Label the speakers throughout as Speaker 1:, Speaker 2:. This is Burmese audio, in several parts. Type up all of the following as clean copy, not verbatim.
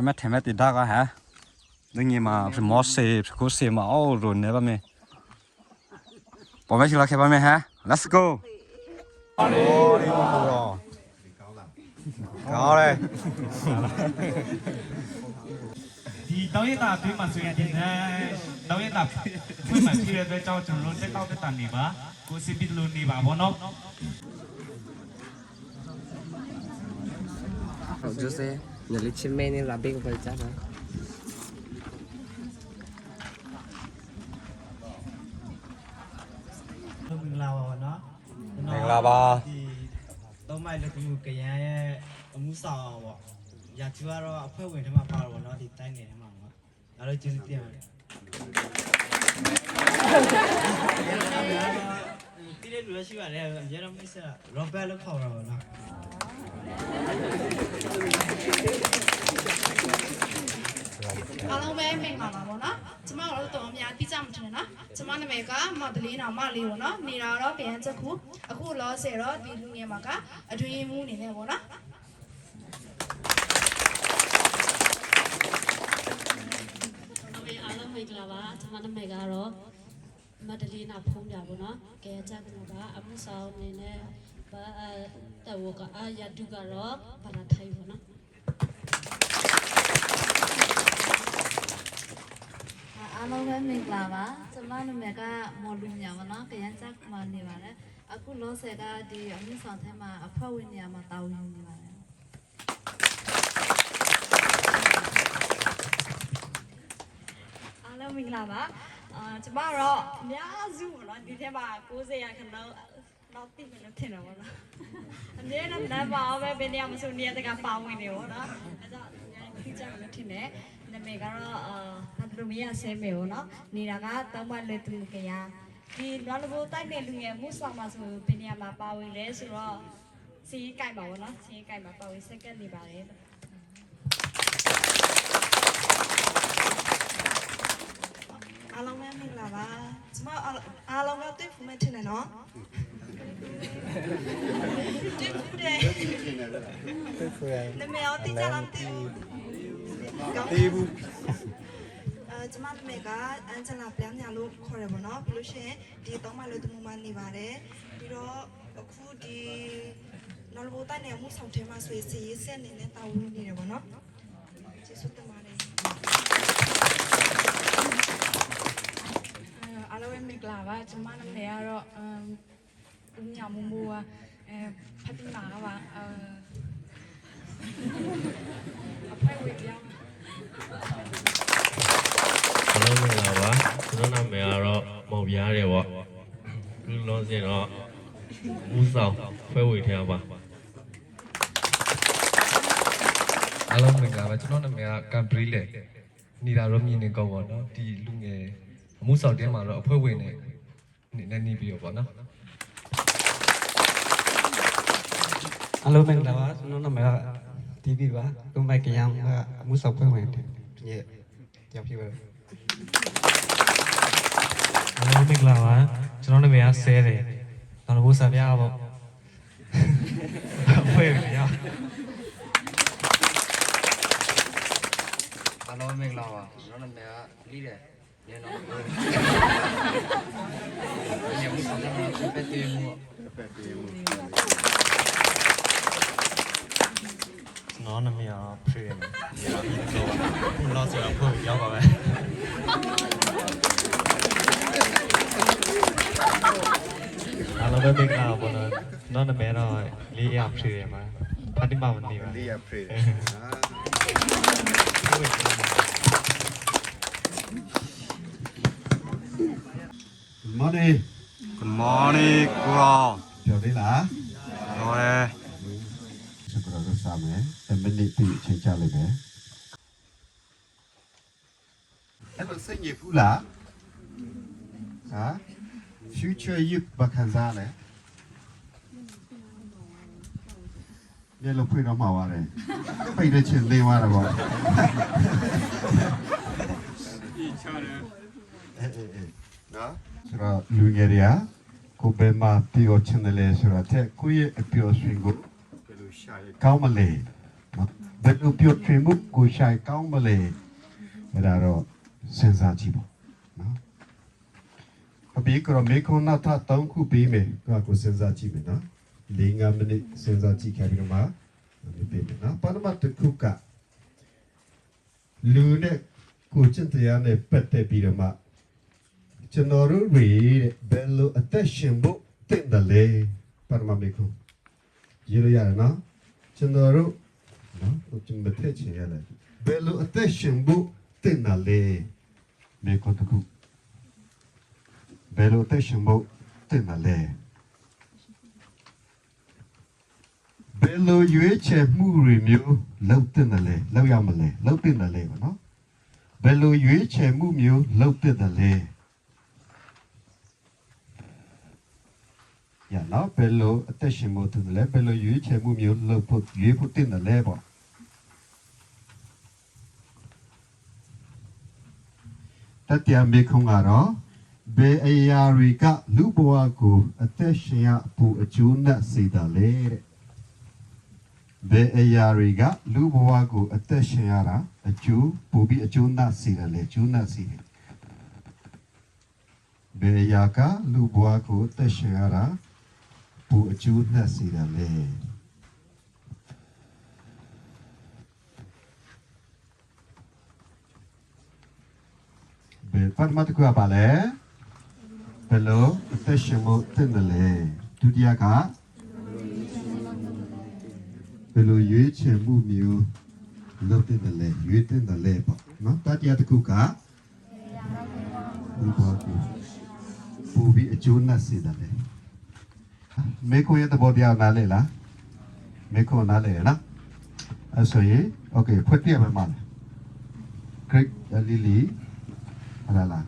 Speaker 1: จะไม่แถมติดได้ก็ฮะดึงยี่มาเป็นมอสเซ่กูเซ่มาโอ้รุนเนี่ยป่ะเมย์บอกไม่ชิลล์แค่ป่ะเมย์ฮะ let's go โอ้ดีมากเลย高嘞。
Speaker 2: ဒီတောင်းရတာတွေးမှဆိုရင်ဒီတောင်းရတာတွေးမှဖြစ်တဲ့အတွက်ကြောင့်ကျွန်တော်တို့တက်ကောက်တက်တာနေပါကိုစီပီလိုနေပါဘောနော်
Speaker 3: ဟုတ်ကျစေညလေးချင်းမင်းနဲ့လာဘေးကိုပဲကြားတာ
Speaker 2: မင်္ဂလာပါနော်
Speaker 1: မင်္ဂလာပါ
Speaker 2: ဒီတော့မိုက်လက်ကူကရန်ရဲ့အမှုဆောင်ပေါ့ရာချူကတော့အဖွဲ့ဝင်တွေမှာပါတော့နော်ဒီတိုင်းနေထဲမှာပေါ့ဒါတော့ကျေးဇူးတင်ပါတယ်တီးတဲ့လူလည်းရှိပါတယ်အများတော့မိတ်ဆက်ရောဘတ်လို့ခေါ်တာပေါ့နော်
Speaker 4: အားလုံးပဲမင်္ဂလာပါပေါ့နော်ကျမတို့တော့အများသိကြမှာထင်တယ်နော်ကျမနာမည်ကမော်ဒလင်းအောင်မလေးပေါ့နော်နေတာတော့ပြန်ချက်ခုအခုလောဆယ်တော့ဒီလူငယ်မှာကအထွေမှုအနေနဲ့ပေါ့နော်
Speaker 5: အားလုံးမင်္ဂလာပါကျွန်မနာမည်ကတော့မဒလီနာဖုံးပြပါတော့ကဲကြကတော့အမှုဆောင်အနေနဲ့ဘာတော့ကအာရတုကတော့ဘာသာထိုင်ပေါ့နော်
Speaker 6: အားလုံးပဲမင်္ဂလာပါကျွန်မနာမည်ကမော်လူညာပါနော်ကရန်ချက်မှာနေပါတယ်အခုလောဆယ်ကဒီအမှုဆောင်ထဲမှာအဖွဲ့ဝင်နေရာမှာတာဝန်ယူနေပါတယ်
Speaker 4: အားလုံးမင်္ဂလာပါကျမတော့အများစုပေါ့နော်ဒီထဲမှာ90ရာခိုင်နှုန်းတော့သိမယ်လို့ထင်တယ်ပေါ့နော်အများနဲ့နံပါတ်ပဲဘယ်နေရာမှာဆိုနေရာတကပါဝင်နေပေါ့နော်အဲဒါသိကြမယ်လို့ထင်တယ်နာမည်ကတော့လူမရဆဲမယ်ပေါ့နော်နေတာကတောင်းမလွယ်သူကရဒီလော်လဘိုတိုက်တဲ့လူငယ်မှုဆောင်မှာဆိုဘယ်နေရာမှာပါဝင်လဲဆိုတော့စီးကြိုက်ပါပေါ့နော်စီးကြိုက်ပါပါဝင်စက္ကန့်နေပါတယ်အားလုံးပဲမင်္ဂလာပါကျမအားလုံးတော့တွေ့ဖူးမဲ့ထင်တယ်နော်တွေ့ဖူးတယ်နာမည်ရောသိကြလားမသိဘူးသိဘူးကျမနာမည်ကအန်ဂျလာပြန်ညာလို့ခေါ်ရပါတော့ပြီးလို့ရှိရင်ဒီတော့မှလို့တမမနေပါတယ်ပြီးတော့အခုဒီနော်လဘိုတိုင်းနေမှုဆောင်ထဲမှာဆိုရင်စီရေးဆက်နေတဲ့တာဝန်နေတယ်ပေါ့နော်ကျေးဇူးတင်ပါတယ်
Speaker 7: အားလုံးပဲမင်္ဂလာပါကျွန်မနာမည်ကတော့ဦးညမမိုးပါဖတ်တိမာပါအဖိုင်ဝေပြောင်း
Speaker 8: အားလုံးမင်္ဂလာပါကျွန်တော်နာမည်ကတော့မောင်ပြားတယ်ပေါ့ခုလုံးစင်တော့ဦးဆောင်ဖွဲ့ဝေထဲပါ
Speaker 9: အားလုံးမင်္ဂလာပါကျွန်တော်နာမည်ကကမ်ဘရီလေနေတာရောမြင်နေကောင်းပါတော့ဒီလူငယ်အမှုဆောင်တဲမှာတော့အဖွဲ့ဝင်နဲ့နေပြီးတော့ပေါ့နော်
Speaker 3: အားလုံးမင်္ဂလာပါကျွန်တော်နာမည်ကတီဗီပါလူမိုက်ကရန်ကအမှုဆောင်ဖွဲ့ဝင်ဒီနေ့ရောက်ပြီပါ
Speaker 2: အားလုံးမင်္ဂလာပါကျွန်တော်နာမည်ကဆဲတယ်တော်တော်ဆာပြားပေါ့အဖွဲ့ဝင်ရ
Speaker 3: အားလုံးမင်္ဂလာပါကျွန်တော်နာမည်ကလီတယ်ညနော်ညမှုဆောင်တဲ့ဖက်တီမှု
Speaker 2: နော်နာမည်ကဖရီမယ်ဒီတော့ဆိုတော့ဖွဲ့ပြီးရောက်ပါပဲအားလုံးပဲမင်္ဂလာပါနော်နာမည်တော့လေးရဖရီရမှာဖတ်တိမမနေပါလေးရဖရီ
Speaker 1: Morning Good morning ကိုရော
Speaker 10: ပြောသေးလား
Speaker 1: ပြောတယ်
Speaker 10: စကရောစမ်းမယ်10မိနစ်ပြီးချိန်ချလိုက်မယ်အဲ့လိုစိတ်ညစ်ဘူးလားဟာ future youth ဘာခံစားလဲညလုံးဖွင့်တော့မှာပါတယ်ပိတ်တဲ့ချင်းလေးသွားတာပေါ့ဒီချာတယ်နော်ဆိုတော့လူငယ်တွေကကိုဘယ်မှာပြောချင်တယ်လဲဆိုတော့တဲ့ကိုယ့်ရဲ့အပြောဆွေးကိုဘယ်လိုရှာရကောင်းမလဲနော် ဘယ်လိုပြောထွေမှုကိုရှိုင်ကောင်းမလဲအဲ့ဒါတော့စဉ်းစားကြည့်ပေါ့နော်အပြီးကတော့မေခွန်းနောက်ထပ်3ခုပြီးမယ်ကိုစဉ်းစားကြည့်မယ်နော်4-5 မိနစ်စဉ်းစားကြည့်ခဲ့ပြီးတော့မှပြီးမယ်နော်ပထမတစ်ခုကလူနဲ့ကိုကျင့်တရားနဲ့ပတ်သက်ပြီးတော့မှကျွန်တော်တို့တွေဘယ်လိုအသက်ရှင်ဖို့တင့်တယ်လဲပထမမေခွန်းရေးရရနော်ကျွန်တော်တို့နော်ကျွန်တော်ထည့်ချင်ရလဲဘယ်လိုအသက်ရှင်ဖို့တင့်တယ်လဲမေခွန်းတစ်ခုဘယ်လိုအသက်ရှင်ဖို့တင့်တယ်လဲဘယ်လိုရွေးချယ်မှုတွေမျိုးလုပ်တင့်တယ်လဲလုပ်ရမလဲလုပ်တင့်တယ်လဲပေါ့နော်ဘယ်လိုရွေးချယ်မှုမျိုးလုပ်တင့်တယ်လဲရနော်ဘယ်လိုအသက်ရှင်ဖို့တင့်တယ်လဲဘယ်လိုရွေးချယ်မှုမျိုးလုပ်ဖို့ရွေးဖို့တင့်တယ်လဲပေါ့တတိယမေခွန်းကတော့ဘယ်အရာတွေကလူဘဝကိုအသက်ရှင်ရဖို့အကျိုးနဲ့စေတယ်လဲတဲ့ဘယ်အရာတွေကလူဘဝကိုအသက်ရှင်ရတာအကျိုးပိုပြီးအကျိုးနဲ့စေတယ်လေအကျိုးနဲ့စေတယ်ဘယ်အရာကလူဘဝကိုအသက်ရှင်ရတာပိုအကျိုးနဲ့စေတယ်လေဘယ်ပတ်မတ်ကွာပါလဲဘယ်လိုအသက်ရှင်ဖို့တင်တယ်လေဒုတိယကဘယ်လိုရွေးချယ်မှုမျိုးလုပ်တင်တယ်လေရွေးတင်တယ်လေပေါ့နော်တတိယတစ်ခုကလူဘဝကိုပိုပြီးအကျိုးနဲ့စေတယ်လေမေကိုရတဲ့ဘောတရားနားလေလားမေကိုနားလေလားအဲ့ဆိုရင်โอเคဖွင့်ပြမယ်မလားခရစ်လီလီဟာလား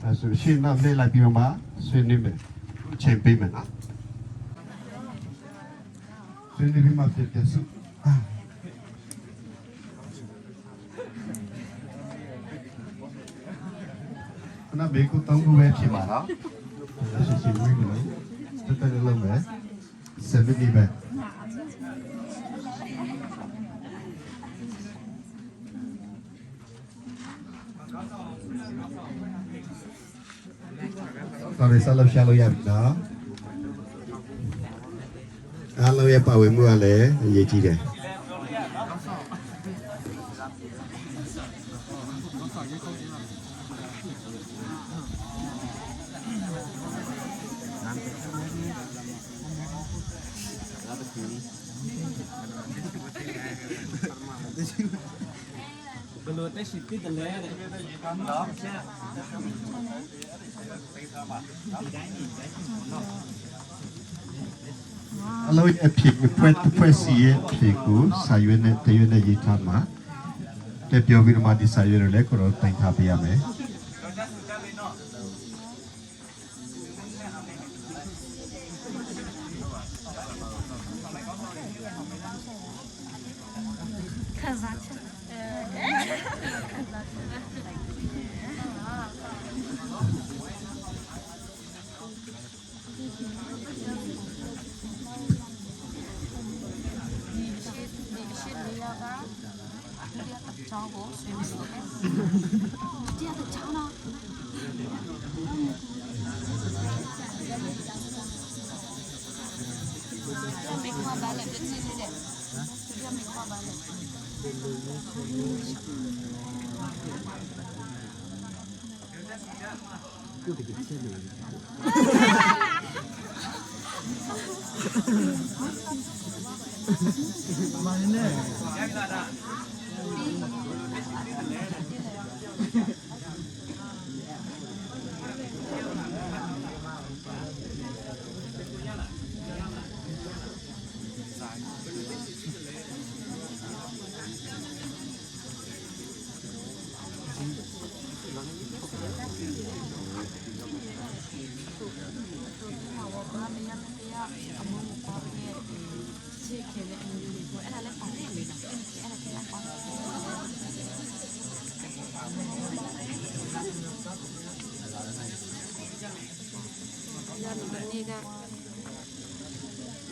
Speaker 10: အဲ့ဆိုရှင်နားလေလိုက်ပြီးမှဆွေးနွေးမယ်ချိန်ပေးမယ်နော်ဆွေးနွေးပြီးမှပြည့်စုံ那美国东部那边嘛哈，那是新美国嘞，这在这弄没，什么地方？到底上楼下楼也不到，俺楼也把为么嘞，也记得。အလုံးအဖြစ်ဖွဲ့စီရဲ့ဖြစ်ကိုစာရွက်နဲ့တရွက်နဲ့ရေးထားမှာတပြောပြီးတော့မှဒီစာရွက်တွေလည်းကိုတော့တင်ထားပေးရမယ်
Speaker 4: ခံစားချက်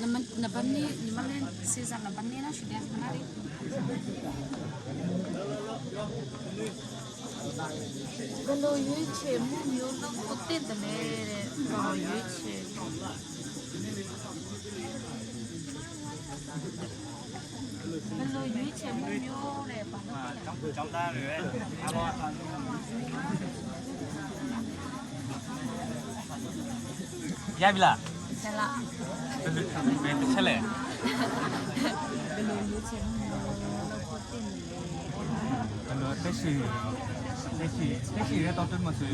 Speaker 5: 那么你们那些啥，那边那是点哪里？
Speaker 6: ဘယ်လိုရွေးချယ်မှုမျိုးလုပ်ဖို့တင့်တယ်လဲတဲ့ဘာရွေးချယ်ဘယ်လိုရွေးချယ်မှုမျိုးလဲဘာလို့
Speaker 2: trong ta rồi đấy à bo ya bila
Speaker 6: ဆက်လာ
Speaker 2: về thế lệ
Speaker 6: ဘယ်လိုရွေးချယ်မှုမျိုးလုပ်ဖို့တင့်တယ်လဲ
Speaker 2: lo thế thì đó tôi mà suy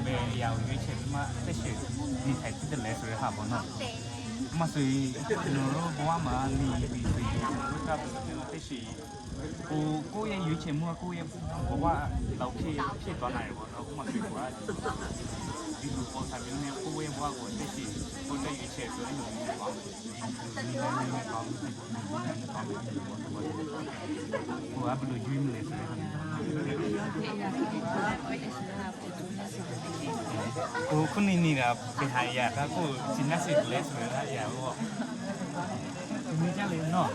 Speaker 2: về giàu cái chuyện mà thế thì đi thấy cái lệ rồi hả bọn nó mà suy nó quá mà đi vì cái thế thì côยังอยู่เฉยมัวกูยังบอกว่าเราที่ตอนไหนวะเราก็มาคุยว่าอยู่พอทำอย่างนี้กูยังว่ากูที่กูจะอยู่เฉยตัวนี้อยู่ความกูว่าเป็นยืมเลยกูคนนี้นะไปหายาถ้ากูจินน่าสิเลยสุดแล้วอย่าบอกมีจ้าเลยเนาะ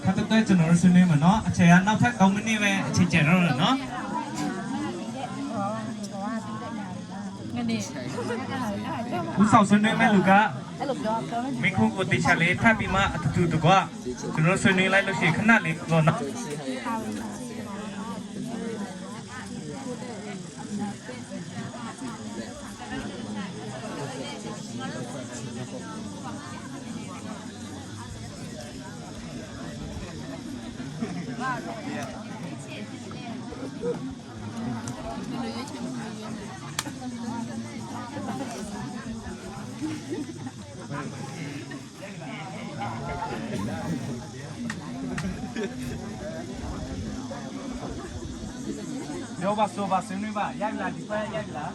Speaker 2: ถ้าตัวจะนอนสุนีมันเนาะเชียร์นับทักเอาไม่นี่แม่เชียร์เจริญเนาะ ผู้สาวสุนีแม่ลูกอะไม่คุ้นกับติชาเลถ้าปีมาถูกตัวก็จะนอนสุนีไล่เราเสียขนาดเล็กก่อนเนาะ เดี๋ยวบัสโซบัสซินี่บ่ายายลาดีกว่ายายลา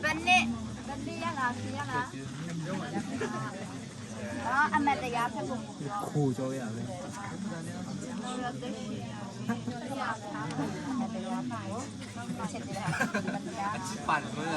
Speaker 6: เป็นนี่ยังไงยังไงอันนั้นจะยาเป็นคู่โจยอะไรปั่นมือ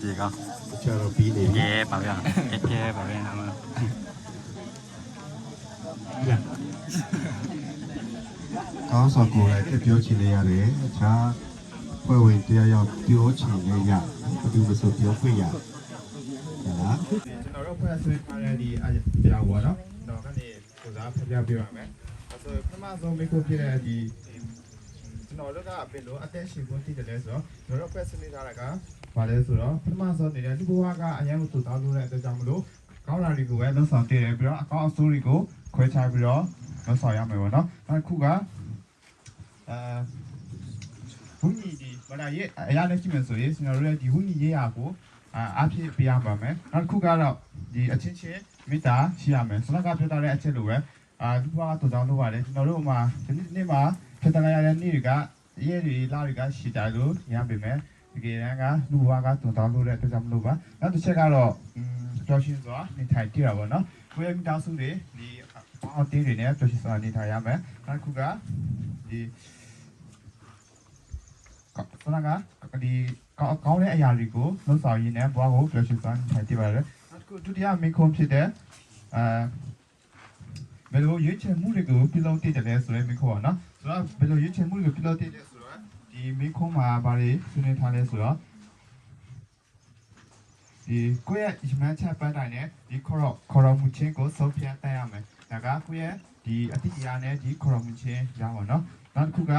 Speaker 1: gì con
Speaker 10: chờ nó bí để
Speaker 1: ghé bảo rằng ghé bảo rằng nào
Speaker 10: có sao cô lại cái biểu chỉ này đấy cha quay về thì要表情的呀不就是说表会呀啊ကျွန်တော်တို့ဖွဲ့ဆွေးထားတဲ့ဒီအပြာပေါ်တော့တော့ကနေစကားဖျက်ပြပေးပါမယ်ဆိုပထမဆုံးမိခိုးပြတဲ့ဒီကျွန်
Speaker 11: တော်တို့ကဘယ်လိုအသက်ရှင်ဖို့တည်တယ်လဲဆိုတော့ကျွန်တော်တို့ပဲစနေထားတာကဘာလဲဆိုတော့ပထမဆုံးနေတဲ့လူဘဝကအရင်ကတူတောင်းလို့တဲ့အတွက်ကြောင့်မလို့ကောင်းတာတွေကိုပဲလုံးဆောင်တည်တယ်ပြီးတော့အကောင့်အဆိုးတွေကိုခွဲခြားပြီးတော့လုံးဆောင်ရမယ်ပေါ့နော်နောက်တစ်ခုကဝိညာဉ်ဒီဘာသာရေးအရာနဲ့ရှိမယ်ဆိုရင်ကျွန်တော်တို့ရဲ့ဒီဝိညာဉ်ရေးရာကိုအားဖြည့်ပေးရပါမယ်နောက်တစ်ခုကတော့ဒီအချင်းချင်းမေတ္တာရှိရမယ်ဆိုတော့ကပြောထားတဲ့အချက်လိုပဲလူဘဝကတူတောင်းလို့ပါတယ်ကျွန်တော်တို့မှာဒီနေ့မှာဖြစ်တဲ့ရတဲ့နေ့တွေကရဲတွေလာတွေကရှိကြလို့ရပါမယ်ဒီကနေ့ကလူဘဝကတူတောင်းလို့တဲ့အတွက်ကြောင့်မလို့ပါနောက်တစ်ချက်ကတော့ကြောက်ရှင်စွာနေထိုင်ကြည့်တာပေါ့နော်ကိုယ့်ရဲ့မိသားစုတွေဒီအော်တေးတွေနဲ့ကြောက်ရှင်စွာနေထိုင်ရမယ်နောက်တစ်ခုကဒီဆန္ဒကဒီကောင်းတဲ့အရာတွေကိုလှုပ်ဆောင်ရင်းနဲ့ဘဝကိုကြောက်ရှင်စွာနေထိုင်ကြည့်ပါရစေနောက်တစ်ခုဒုတိယမိခွန်းဖြစ်တဲ့ဘယ်လိုရွေးချယ်မှုတွေကိုပြုလုပ်တည်တယ်ဆိုရင်မိခွန်းပါနော်ဆိုတော့ဘယ်လိုရွေးချယ်မှုတွေကိုပြုလုပ်တည်တယ်ဆိုတော့ဒီမိခွန်းမှာဘာတွေဆွေးနွေးထားလဲဆိုတော့ဒီကိုယ့်ရဲ့ရမချပန်းတိုင်းနဲ့ဒီခေါ်မှုချင်းကိုစုပ်ပြတ်တတ်ရမယ်ဒါကကိုယ့်ရဲ့ဒီအတိအကျနဲ့ဒီခေါ်မှုချင်းရပါတော့နောက်တစ်ခုက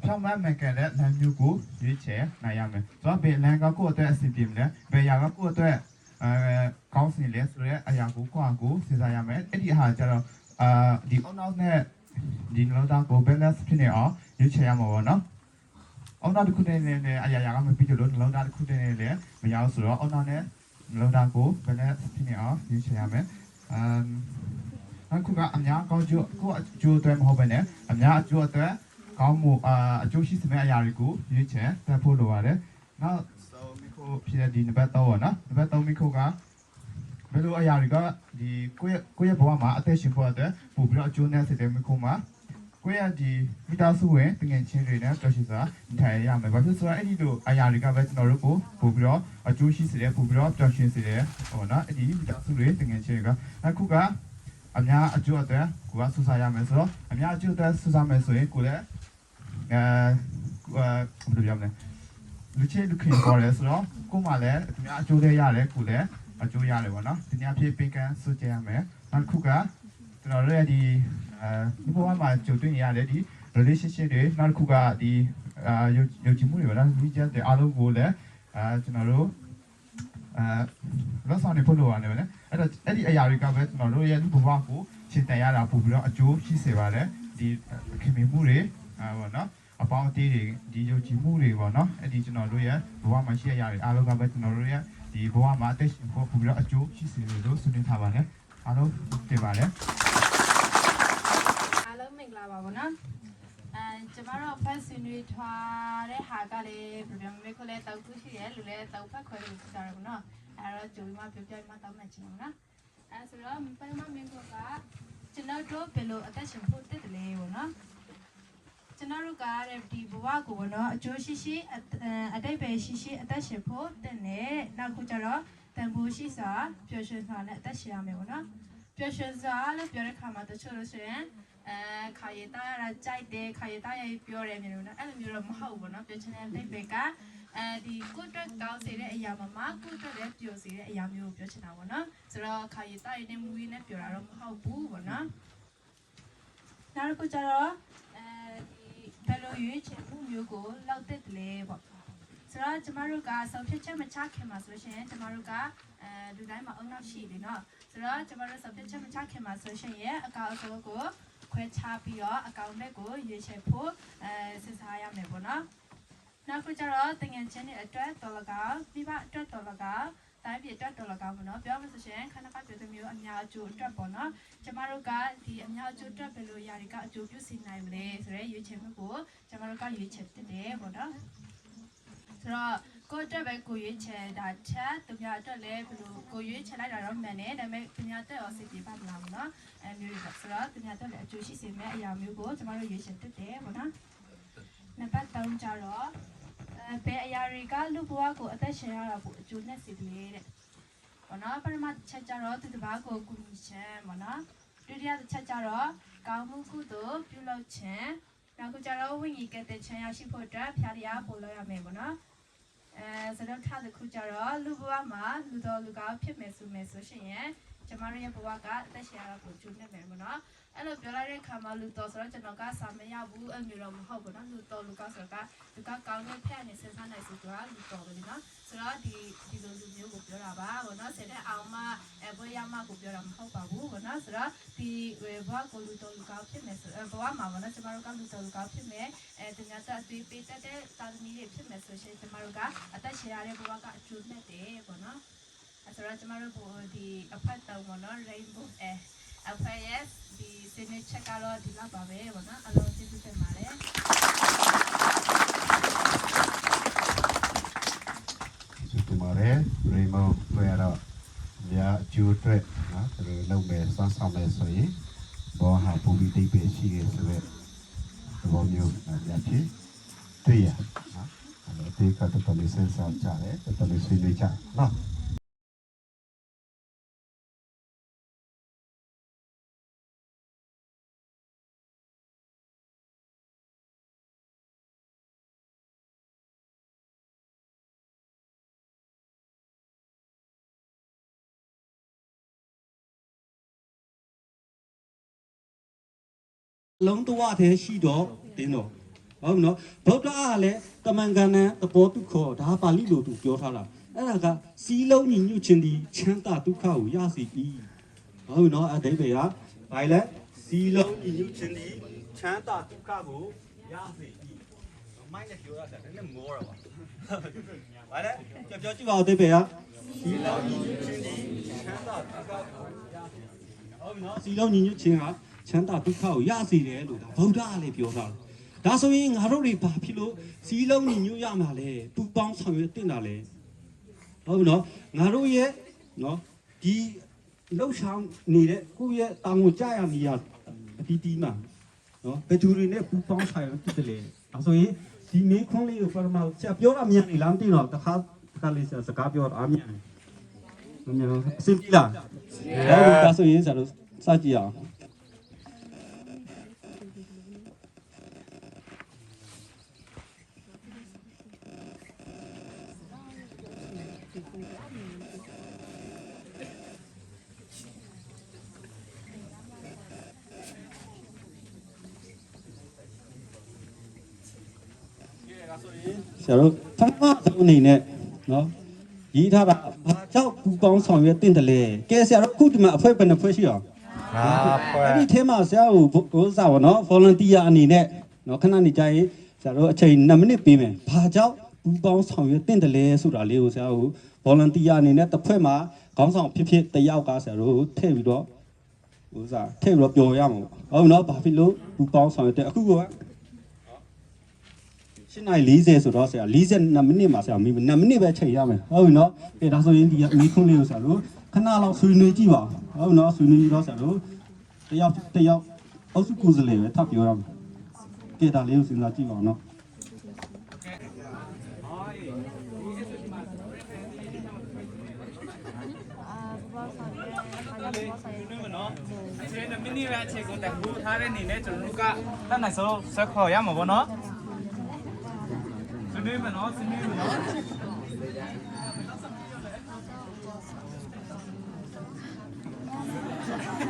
Speaker 11: ဖြောင်းမမှန်ကန်တဲ့လမ်းမျိုးကိုရွေးချယ်နိုင်ရမယ်ဆိုတော့ဘယ်လမ်းကကိုယ့်အတွက်အဆင်ပြေမလဲဘယ်ရာကကိုယ့်အတွက်ကောင်းစင်လဲဆိုတော့အရာကိုကိုယ့်အကိုစဉ်းစားရမယ်အဲ့ဒီအဟာကျတော့ဒီအောက်နောက်နဲ့ဒီလောတာကို balance ဖြစ်နေအောင်ရွေးချယ်ရမှာပေါ့နော်အောက်နောက်တစ်ခုနဲ့လည်းအရာကမပြီးကြလို့လောတာတစ်ခုနဲ့လည်းမရအောင်ဆိုတော့အောက်နောက်နဲ့လောတာကို balance ဖြစ်နေအောင်ရွေးချယ်ရမယ်နောက်ခုကအများကောင်းကျိုးကိုအကျိုးအတွက်မဟုတ်ဘဲနဲ့အများအကျိုးအတွက်ကောင်းမှုအကျိုးရှိစမယ့်အရာတွေကိုရွေးချယ်တတ်ဖို့လိုပါတယ်နောက်မိခိုဖြစ်တဲ့ဒီနံပါတ်3ပေါ့နော်နံပါတ်3မိခိုကဘယ်လိုအရာတွေကဒီကိုယ့်ရဲ့ဘဝမှာအသက်ရှင်ဖို့အတွက်ပို့ပြီးတော့အကျိုးနဲ့ဆက်တဲ့မိခိုမှာကိုယ့်ရဲ့ဒီမိသားစုဝင်တငယ်ချင်းတွေနဲ့တော်ရှိစွာထိုင်ရမယ်ဘာဖြစ်ဆိုတော့အဲ့ဒီလိုအရာတွေကပဲကျွန်တော်တို့ကိုပို့ပြီးတော့အကျိုးရှိစေတယ်ပို့ပြီးတော့ပျော်ရွှင်စေတယ်ဟောနော်အဲ့ဒီမိသားစုတွေတငယ်ချင်းတွေကအခုကအများအကျိုးအတွက်ကိုကစူးစမ်းရမယ်ဆိုတော့အများအကျိုးအတွက်စူးစမ်းမယ်ဆိုရင်ကိုလည်းဘယ်လိုပြောမလဲလူချင်းလူခင်ပေါ်လဲဆိုတော့ကိုမှလည်းအများအကျိုးတွေရတယ်ကိုလည်းအကျိုးရတယ်ပေါ့နော်ဒီနေ့အဖြစ်ပင်ကန်စုကြရမယ်နောက်တစ်ခုကကျွန်တော်တို့ရဲ့ဒီဒီဘဝမှာကြုံတွေ့နေရတဲ့ဒီ relationship တွေနောက်တစ်ခုကဒီယုံကြည်မှုတွေပေါ့နော်ဒီကျတဲ့အားလုံးကိုလည်းကျွန်တော်တို့လောဆောင်နေဖို့လိုရတယ်ဗျ။အဲ့ဒီအရာတွေကပဲကျွန်တော်တို့ရဲ့ဘဝကိုရှင်းတန်ရတာပို့ပြီးတော့အကျိုးရှိစေပါတယ်ဒီခင်မင်မှုတွေပေါ့နော်အပေါင်းအသင်းတွေဒီယုံကြည်မှုတွေပေါ့နော်အဲ့ဒီကျွန်တော်တို့ရဲ့ဘဝမှာရှိရတဲ့အားလုံးကပဲကျွန်တော်တို့ရဲ့ဒီဘဝမှာအသက်ရှင်ဖို့ပို့ပြီးတော့အကျိုးရှိစေလို့ဆွေးနွေးထားပါတယ်အားလုံးတင်ပါတယ်
Speaker 7: အားလုံးမင်္ဂလာပါဘောနော်ကျမတို့ဖတ်ဆွေးနွေးထားတဲ့ဟာကလည်းဘယ်လိုမျိုးလဲတောက်ခုရှိတယ်လူလည်းတောက်ဖတ်ခွဲလို့ကြားရပါတော့အဲ့တော့ကြိုပြီးမှပြောပြမှတောက်မှချင်ပါနော်အဲ့ဆိုတော့ပထမမင်းကကျွန်တော်တို့ဘယ်လိုအသက်ရှင်ဖို့တက်တယ်လဲဘောနော်ကျွန်တော်တို့ကဒီဘဝကိုဘောနော်အကျိုးရှိရှိအတိတ်ပဲရှိရှိအသက်ရှင်ဖို့တက်နေနောက်ခုကျတော့တန်ဖိုးရှိစွာပျော်ရွှင်စွာနဲ့အသက်ရှင်ရမယ်ဘောနော်ပျော်ရွှင်စွာလို့ပြောတဲ့ခါမှာတချို့လို့ဆိုရင်ခါရတာရကြိုက်တယ်ခါရတာရပြောတယ်မျိုးနော်အဲ့လိုမျိုးတော့မဟုတ်ဘူးနော်ပြောချင်တဲ့တိတ်ပဲကဒီကိုတက်ကောင်းစေတဲ့အရာမှာကိုတက်လည်းပျော်စေတဲ့အရာမျိုးကိုပြောချင်တာပေါ့နော်ဆိုတော့ခါရတာရနဲ့မူရင်းနဲ့ပြောတာတော့မဟုတ်ဘူးပေါ့နော်နောက်တစ်ခုကျတော့ဒီဘယ်လိုရွေးချယ်မှုမျိုးကိုလောက်တက်တယ်လဲပေါ့ဆိုတော့ကျမတို့ကဆုံးဖြတ်ချက်မချခင်မှာဆိုရှင်ကျမတို့ကလူတိုင်းမှာအုံနောက်ရှိတယ်နော်ဆိုတော့ကျမတို့ဆုံးဖြတ်ချက်မချခင်မှာဆိုရှင်ရဲ့အကောင့်အစိုးကိုခွဲခြားပြီးတော့အကောင့်ဘက်ကိုရွေးချယ်ဖို့စဉ်းစားရမယ်ပေါ့နော်နောက်ခုကျတော့တငယ်ချင်းတွေအတွက်တော်လကောက်ပြပအတွက်တော်လကောက်တိုင်းပြည်အတွက်တော်လကောက်ပေါ့နော်ပြောမှဆိုရှင်ခဏခဏပြောတဲ့မျိုးအများအကျိုးအတွက်ပေါ့နော်ကျမတို့ကဒီအများအကျိုးအတွက်ဘယ်လိုຢာတွေကအကျိုးပြုစေနိုင်မလဲဆိုရဲရွေးချယ်မှုကိုကျမတို့ကရွေးချယ်တင်တယ်ပေါ့နော်ဆိုတော့ကိုအတွက်ပဲကိုရွေးချယ်တာချက်သူများအတွက်လည်းဘယ်လိုကိုရွေးချယ်လိုက်တာတော့မှန်တယ်ဒါပေမဲ့သူများအတွက်ရောစိတ်ပြေပါမလားပေါ့နော်အဲမျိုးတွေဆိုတော့သူများအတွက်လည်းအကျိုးရှိစေမယ့်အရာမျိုးကိုကျမတို့ရွေးချယ်တက်တယ်ပေါ့နော်နံပါတ်3ကျတော့ဘယ်အရာတွေကလူဘဝကိုအသက်ရှင်ရတာပိုအကျိုးနဲ့စေတယ်တဲ့ပေါ့နော်ပထမချက်ကျတော့သူတစ်ပါးကိုကူညီခြင်းပေါ့နော်ဒုတိယချက်ကျတော့ကောင်းမှုကုသိုလ်ပြုလုပ်ခြင်းနောက်ကျတော့ဝိညာဉ်ကတဲ့ခြင်းရရှိဖို့အတွက်ဖျားတရားပို့လို့ရမယ်ပေါ့နော်စတော့ထားတဲ့ခုကျတော့လူဘဝမှာလူတော်လူကောင်းဖြစ်မယ်ဆိုရှင်ကျ ကျမတို့ရဲ့ဘဝကတက်ရှည်ရတာကိုကျူးနေမယ်ပေါ့နော်အဲ့လိုပြောလိုက်တဲ့ခါမှာလူတော်ဆိုတော့ကျွန်တော်ကစာမရဘူးအဲ့မျိုးတော့မဟုတ်ဘူးနော်လူတော်လူကဆိုတော့လူကကောင်းတဲ့ဖက်နဲ့စဉ်းစားနိုင်ဆိုတာလူတော်ပဲနော်ဆိုတော့ဒီလိုလူမျိုးကိုပြောတာပါပေါ့နော်ဆက်တဲ့အောင်မဘွေးရမကိုပြောတာမဟုတ်ပါဘူးပေါ့နော်ဆိုတော့ဒီဘဝကိုလူတော်လူကောင်းဖြစ်မယ်ဆိုဘဝမှာပေါ့နော်ကျမတို့ကလူတော်လူကောင်းဖြစ်မယ်တင်ညာတက်သွေးပေးတဲ့တာသမီးတွေဖြစ်မယ်ဆိုရှင်ကျမတို့ကအသက်ရှင်ရတဲ့ဘဝကအကျိုးနဲ့တယ်ပေါ့နော်ဆိုတော့ကျမတို့ဒီအဖက်တောင်ပေါ့နော် rainbow အဖက်ရဲ့ဒီစနေချက်ကတော့ဒီလောက်ပါပဲပေါ့နော်အလုံးကျေးဇူးတင်ပါတယ်
Speaker 10: ကျေးဇူးတင်ပါတယ်ရေမောဘယ်တော့ညာကျိုးအတွက်နော်သူတို့လုပ်မယ်စမ်းဆောင်မယ်ဆိုရင်ဘောဟာပူပြီးတိတ်ပဲရှိရဆိုတဲ့သဘောမျိုးညာဖြစ်တွေ့ရနော်အဲ့တော့ဒီကတော်တော်လေးစဉ်းစားကြတယ်တော်တော်လေးဆွေးနွေးကြနော်
Speaker 3: လုံးတော့တဲ့ရှိတော့တင်းတော့ဟုတ်နော်ဗုဒ္ဓအားလည်းတမန်ကဏ္ဍသဘောတုခေါ်ဒါပါဠိလိုသူပြောထားတာအဲ့ဒါကစီးလုံးညီညွတ်ခြင်းဒီချမ်းသာဒုက္ခကိုရစေပြီဟုတ်နော်အတိတ်တွေကဘာလဲစီးလုံးညီညွတ်ခြင်းဒီချမ်းသာဒုက္ခကိုရစေပြီမိုင်းနဲ့ပြောရတာလည်းမောတာပါဘာလဲပြောကြည့်ပါဦးအတိတ်တွေကစီးလုံးညီညွတ်ခြင်းဒီချမ်းသာဒုက္ခကိုရစေဟုတ်နော်စီးလုံးညီညွတ်ခြင်းကချမ်းသာဒုက္ခကိုရစေတယ်လို့ဒါဗုဒ္ဓကလည်းပြောထားတယ်။ဒါဆိုရင်ငါတို့တွေဘာဖြစ်လို့စီးလုံးညီညွတ်ရမှာလဲပူပေါင်းဆောင်ရွက်တင်တာလဲ။ဟုတ်ပြီနော်ငါတို့ရဲ့နော်ဒီလှုပ်ဆောင်နေတဲ့ကိုယ့်ရဲ့တာဝန်ကြရနေရအတီးတီးမှာနော်ဘယ်သူတွေနဲ့ပူပေါင်းဆောင်ရွက်တင်တယ်လဲ။ဒါဆိုရင်ဒီမေးခွန်းလေးကိုပထမဆရာပြောတာမြန်နေလားမသိတော့တစ်ခါလေးဆရာစကားပြောတာအမြန်။မြန်အဆင်ပြေလား။ဟုတ်ဒါဆိုရင်ဆရာတို့စကြည့်အောင်ဆရာတို့ဖတ်ဖတ်အနေနဲ့နော်ရေးထားတာဘာကြောင့်ပူပေါင်းဆောင်ရွက်တင်တယ်လဲကဲဆရာတို့ခုဒီမှာအဖွဲ့ဘယ်နှဖွဲ့ရှိအောင်အဲ့ဒီထဲမှာဆရာကိုစားပါနော် volunteer အနေနဲ့နော်ခဏနေကြရင်ဆရာတို့အချိန်2မိနစ်ပေးမယ်ဘာကြောင့်ပူပေါင်းဆောင်ရွက်တင်တယ်လဲဆိုတာလေးကိုဆရာတို့ volunteer အနေနဲ့တစ်ဖွဲ့မှာခေါင်းဆောင်ဖြစ်ဖြစ်တယောက်ကဆရာတို့ထည့်ပြီးတော့ဥစားထည့်ပြီးတော့ပြောရမှာဟုတ်နော်ဘာဖြစ်လို့ပူပေါင်းဆောင်ရွက်တဲ့အခုက8:40ဆိုတော့ဆရာ42မိနစ်မှာဆရာမိ2မိနစ်ပဲချိန်ရမယ်ဟုတ်ပြီနော်ကဲဒါဆိုရင်ဒီမိခွန်းလေးကိုဆရာတို့ခဏလောက်ဆွေးနွေးကြည့်ပါဟုတ်နော်ဆွေးနွေးပြီးတော့ဆရာတို့တယောက်အုပ်စုကိုယ်စားလှယ်ပဲထပ်ပြောရမယ်ကဲဒါလေးကိုစဉ်းစားကြည့်ပါဦးနော်
Speaker 2: 这个明年完成个但不他的年呢就是个，他那时候烧烤呀嘛不喏，是你们喏，是你们喏。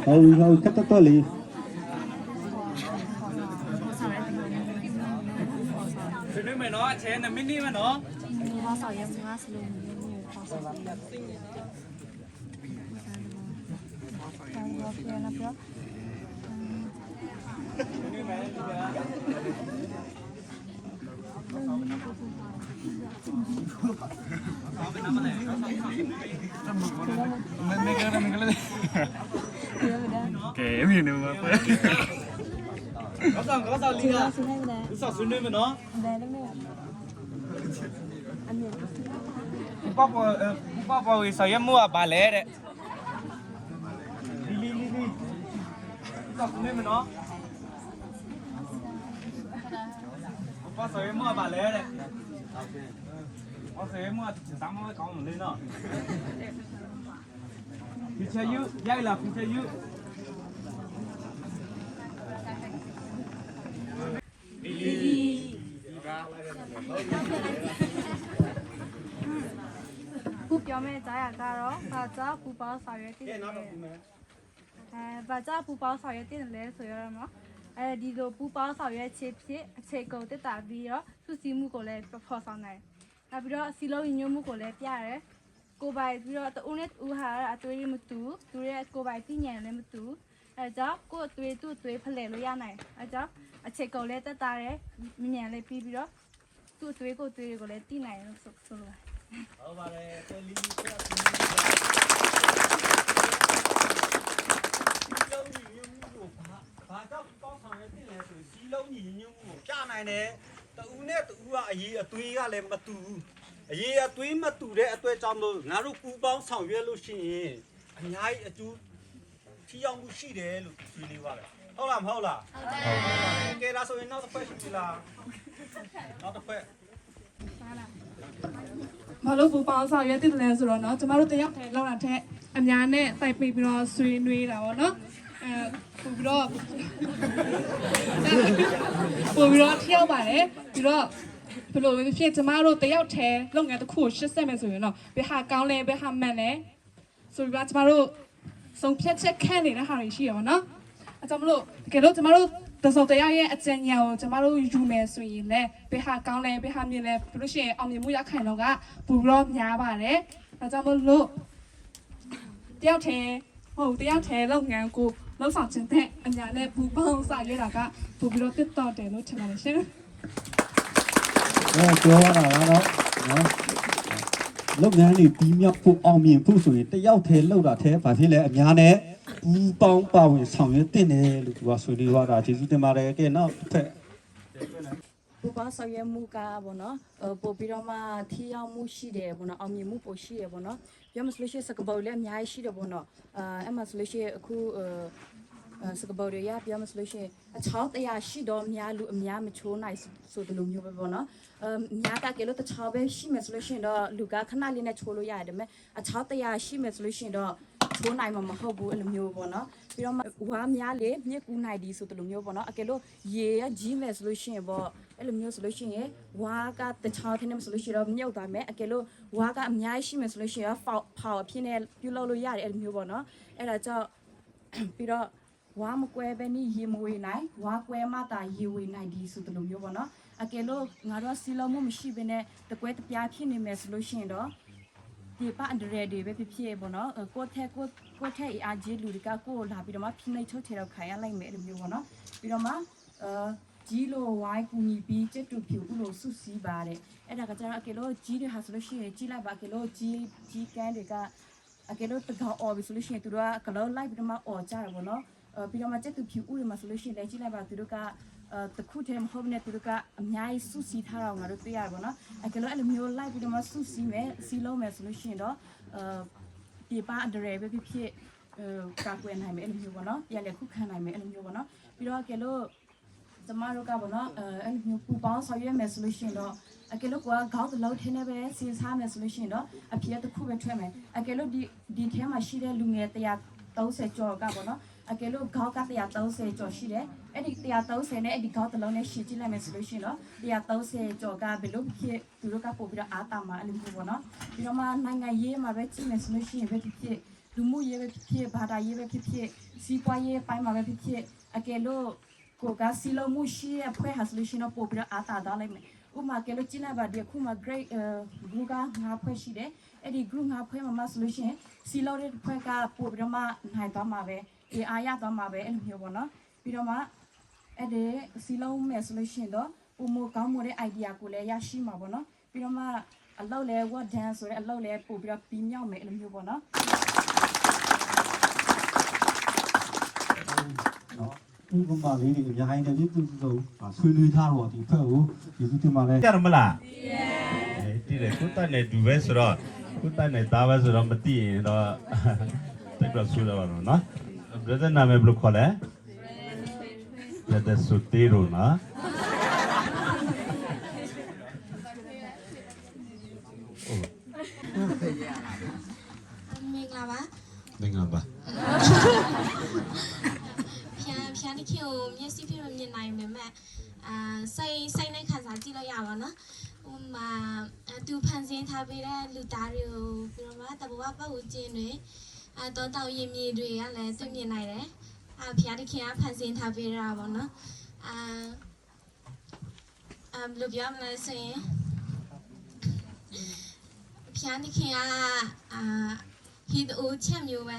Speaker 3: ဟုတ်ကတ်တော့လေ
Speaker 2: 是你们喏，钱那明年嘛喏。
Speaker 6: 花少盐花是龙，花少盐。
Speaker 2: 给没呢嘛？高少离了，少孙女们喏。爸爸为啥要mua bà lẻ đấy? Đi. Sao cũng nên mà nó.爸sao要mua bà lẻ đấy?爸sao要mua chỉ sáng mới có một lên đó. Future you, đây là future you. Đi.
Speaker 7: ပြောမယ့်အကြောင်းအရာကတော့ဘာကြောင့်ပူပေါင်းဆောင်ရွက်တည်တယ်ဘာကြောင့်ပူပေါင်းဆောင်ရွက်တည်တယ်လဲဆိုရတော့ဒီလိုပူပေါင်းဆောင်ရွက်ခြင်းဖြစ်အခြေကုန်တက်တာပြီးတော့စုစည်းမှုကိုလည်းဖော်ဆောင်နိုင်နောက်ပြီးတော့စီလုံးညွှန်းမှုကိုလည်းပြရတယ်ကိုယ်ပိုင်ပြီးတော့တူနဲ့တူဟာအသွေးမတူသူရဲ့ကိုယ်ပိုင်သိဉာဏ်လည်းမတူအဲကြောင့်ကိုယ်အသွေးသူ့အသွေးဖလှယ်လို့ရနိုင်အဲကြောင့်အခြေကုန်လည်းတက်တာတယ်ဉာဏ်လည်းပြီးတော့သူ့အသွေးကိုယ်သွေးတွေကိုလည်းသိနိုင်လို့ဆိုလိုဟုတ်ပါတယ်တယ်လီဆက်စီ
Speaker 3: ဘာကြောင့်ပေါင်းဆောင်ရတဲ့လဲဆိုစီလုံးညီညွတ်မှုကိုပြနိုင်တယ်တူနဲ့တူကအရေးအသွေးကလည်းမတူအရေးအသွေးမတူတဲ့အတွက်ကြောင့်မို့ငါတို့ပူပေါင်းဆောင်ရွက်လို့ရှိရင်အများကြီးအကျိုးထိရောက်မှုရှိတယ်လို့ဆွေးနွေးပါတယ်ဟုတ်လားမဟုတ်လားဟုတ်ကဲ့ဒါဆိုရင်နောက်တစ်ခွက်ရှိလားနောက်တစ်ခွက်
Speaker 7: ဘာလို့ပူပေါင်းဆောင်ရွက်တည်တယ်လဲဆိုတော့เนาะကျမတို့တယောက်တည်းလောက်တာထက်အများနဲ့တိုက်ပြီးတော့ဆွေးနွေးတာပေါ့เนาะပို့ပြီးတော့ထျောက်ပါတယ်ပြီးတော့ဘယ်လိုပဲဖြစ်ကျမတို့တယောက်တည်းလုပ်ငန်းတစ်ခုကိုရှင်းဆက်မယ်ဆိုရင်တော့ဘယ်ဟာကောင်းလဲဘယ်ဟာမှန်လဲဆိုပြီးတော့ကျမတို့စုံဖြတ်ချက်ခံနေတဲ့ဟာတွေရှိရပါတော့အဲကြောင့်မလို့တကယ်လို့ကျမတို့တစုံတရာရဲ့အကြံဉာဏ်ကိုကျမတို့ယူမယ်ဆိုရင်လည်းဘယ်ဟာကောင်းလဲဘယ်ဟာမြင်လဲဘယ်လိုရှိရင်အောင်မြင်မှုရခိုင်တော့ကပိုပြီးတော့များပါတယ်အဲကြောင့်မလို့တယောက်တည်းလုပ်ငန်းကိုလောက်ဆောင်ခြင်းတဲ့အညာနဲ့ပူပေါင်းစာရွက်တာကပိုပြီးတော့တက်တော်တယ်လို့ထင်ပါတယ်ရှင်
Speaker 3: ပြောရတာကတော့နော်လုပ်ငန်းတွေပြီးမြောက်ဖို့အောင်မြင်ဖို့ဆိုရင်တယောက်တည်းလုပ်တာတည်းဘာဖြစ်လဲအများနဲ့ပူပေါင်းပါဝင်ဆောင်ရွက်တင်တယ်လို့သူကဆွေးနွေးသွားတာကျေးဇူးတင်ပါတယ်ကဲနောက်တစ်ဖက်
Speaker 6: ပူပေါင်းဆောင်ရွက်မှုကပေါ့နော်ပို့ပြီးတော့မှထိရောက်မှုရှိတယ်ပေါ့နော်အောင်မြင်မှုပိုရှိတယ်ပေါ့နော်ပြောမှဆိုလို့ရှိရင်စကပုတ်လည်းအများကြီးရှိတယ်ပေါ့နော်အဲ့မှာဆိုလို့ရှိရင်အခုစကပုတ်တွေရပြောမှဆိုလို့ရှိရင်အချောင်းတရားရှိတော့အများလူအများမချိုးနိုင်ဆိုတဲ့လိုမျိုးပဲပေါ့နော်များကကဲလို့တချောင်းပဲရှိမယ်ဆိုလို့ရှိရင်တော့လူကခဏလေးနဲ့ချိုးလို့ရတယ်ဒါပေမဲ့အချောင်းတရားရှိမယ်ဆိုလို့ရှိရင်တော့ချိုးနိုင်မှာမဟုတ်ဘူးအဲ့လိုမျိုးပေါ့နော်ပြီးတော့ဝါများလေမြက်ကူးနိုင်ဒီဆိုတဲ့လိုမျိုးပေါ့နော်အကယ်လို့ရေရကြီးမယ်ဆိုလို့ရှိရင်ပေါ့အဲ့လိုမျိုးဆိုလို့ရှိရင်ဝါကတချောင်းထင်းနေဆိုလို့ရှိရင်တော့မြုပ်သွားမယ်အကယ်လို့ဝါကအများကြီးရှိမယ်ဆိုလို့ရှိရင်ဖောက်အဖြစ်နဲ့ပြုလုပ်လို့ရတယ်အဲ့လိုမျိုးပေါ့နော်အဲ့ဒါကြောင့်ပြီးတော့ဝါမကွဲပဲနီးရေမဝေနိုင်ဝါကွဲမှသာရေဝေနိုင်ဒီဆိုတဲ့လိုမျိုးပေါ့နော်အကယ်လို့ငါတို့စီလုံးမှုမရှိဘဲနဲ့တကွဲတပြားဖြစ်နေမယ်ဆိုလို့ရှိရင်တော့ဒီပအန်ဒရယ်တွေပဲဖြစ်ပေါ့နော်ကိုထက်အားကြီးလူတွေကကိုလာပြီးတော့မှဖိနှိပ်ထုတ်ထတော့ခိုင်ရလိုက်မယ်အဲ့လိုမျိုးပေါ့နော်ပြီးတော့မှကြီးလိုဝိုင်းကူညီပြီးကျက်တူဖြူဥလိုစုစည်းပါတယ်အဲ့ဒါကကျတော့အကယ်လို့ကြီးတွေဟာဆိုလို့ရှိရင်ကြီးလိုက်ပါအကယ်လို့ကြီးကန်းတွေကအကယ်လို့တကောင်អော်ပြီဆိုလို့ရှိရင်သူတို့ကကလုံးလိုက်ပြီးတော့မှអော်ကြတယ်ပေါ့နော်ပြီးတော့မှကျက်တူဖြူဥတွေမှာဆိုလို့ရှိရင်လည်းကြီးလိုက်ပါသူတို့ကတခုတည်းမဟုတ်ဘဲနဲ့သူတို့ကအများကြီးစုစည်းထားတာကိုငါတို့တွေ့ရပါတော့အကယ်လို့အဲ့လိုမျိုးလိုက်ပြီးတော့မှစုစည်းမယ်စီးလုံးမယ်ဆိုလို့ရှိရင်တော့ဒီပါအဒရယ်ပဲဖြစ်ကာကွယ်နိုင်မယ်အဲ့လိုမျိုးပေါ့နော်ပြန်လည်းခုခံနိုင်မယ်အဲ့လိုမျိုးပေါ့နော်ပြီးတော့အကယ်လို့ကျမတို့ကပေါ့နော်အဲ့လိုမျိုးပူပေါင်းဆောင်ရွက်မယ်ဆိုလို့ရှိရင်တော့အကယ်လို့ကခေါင်းတလုံးထင်းနေပဲစီးစားမယ်ဆိုလို့ရှိရင်တော့အဖြစ်တစ်ခုပဲထွက်မယ်အကယ်လို့ဒီထဲမှာရှိတဲ့လူငယ်130ကျော်ကပေါ့နော်အကယ်လို့ခေါင်းက130ကျော်ရှိတယ်အဲ့ဒီ130နဲ့အဲ့ဒီခေါင်းတစ်လုံးနဲ့ရှင်းကြည့်လိုက်မယ်ဆိုလို့ရှိရင်တော့130ကျော်ကဘယ်လိုဖြစ်သူတို့ကပို့ပြီးတော့အားတာမှာအဲ့လိုမျိုးပေါ့နော်ပြီးတော့မှနိုင်ငံရေးမှာပဲကြည့်မယ်ဆိုလို့ရှိရင်ပဲဖြစ်လူမှုရေးပဲဖြစ်ဘာသာရေးပဲဖြစ်စီးပွားရေးပိုင်းမှာပဲဖြစ်အကယ်လို့ကိုကစီလုံးမှုရှိရဖွဲ့ဟာဆိုလို့ရှိရင်တော့ပို့ပြီးတော့အားတာတော့လိုက်မယ်ဥမာကဲလို့ကြည့်လိုက်ပါဒီအခုမှ grade group က9ဖွဲ့ရှိတယ်အဲ့ဒီ group 9ဖွဲ့မှာဆိုလို့ရှိရင်စီလုံးတဲ့ဖွဲ့ကပို့ပြီးတော့မှနိုင်သွားမှာပဲအားရသွားမှာပဲအဲ့လိုမျိုးပေါ့နော်ပြီးတော့မှအဲ့ဒီစီလုံးမယ်ဆိုလို့ရှိရင်တော့ပုံမကောင်းမတဲ့ idea ကိုလည်းရရှိမှာပေါ့နော်ပြီးတော့မှအလုပ်လဲ what dance ဆိုတဲ့အလုပ်လဲပို့ပြီးတော့ပြီးမြောက်မယ်အဲ့လိုမျိုးပေါ့နော်
Speaker 3: ဥပမာလေးတွေအများကြီးတည်းပြုစုဆွေးနွေးထားတော့ဒီဖက်ကိုကျေးဇူးတင်ပါတယ်
Speaker 12: ကြားမလားတိတယ်ကိုတက်နေဒူပဲဆိုတော့ကိုတက်နေတာပဲဆိုတော့မသိရင်တော့တိတ်ပြဆူတော့ပါတော့နော်ဘရဒနာမေဘလို့ခေါ်လဲဘရဒဆူတီရိုနော်
Speaker 5: မင်္ဂလာပါ
Speaker 12: မင်္ဂလာပါ
Speaker 5: ဖြန်တစ်ခေတ်ကိုမျက်စိပြည့်မမြင်နိုင်ပေမဲ့စိတ်နဲ့ခံစားကြည့်လို့ရပါတော့ဟိုမှာသူ ဖန်ဆင်းထားပေးတဲ့လူသားတွေကိုပြီးတော့မှတဘဝပတ်ဝန်းကျင်တွေတောတောင်ရင်မြေတွေကလည်းသိမြင်နိုင်တယ်ဖျားတခင်ကဖန်ဆင်းထားပေးတာပေါ့နော်ဘယ်လိုပြောမလဲဆိုရင်ဖျားတခင်ကဟိတအိုချက်မျိုးပဲ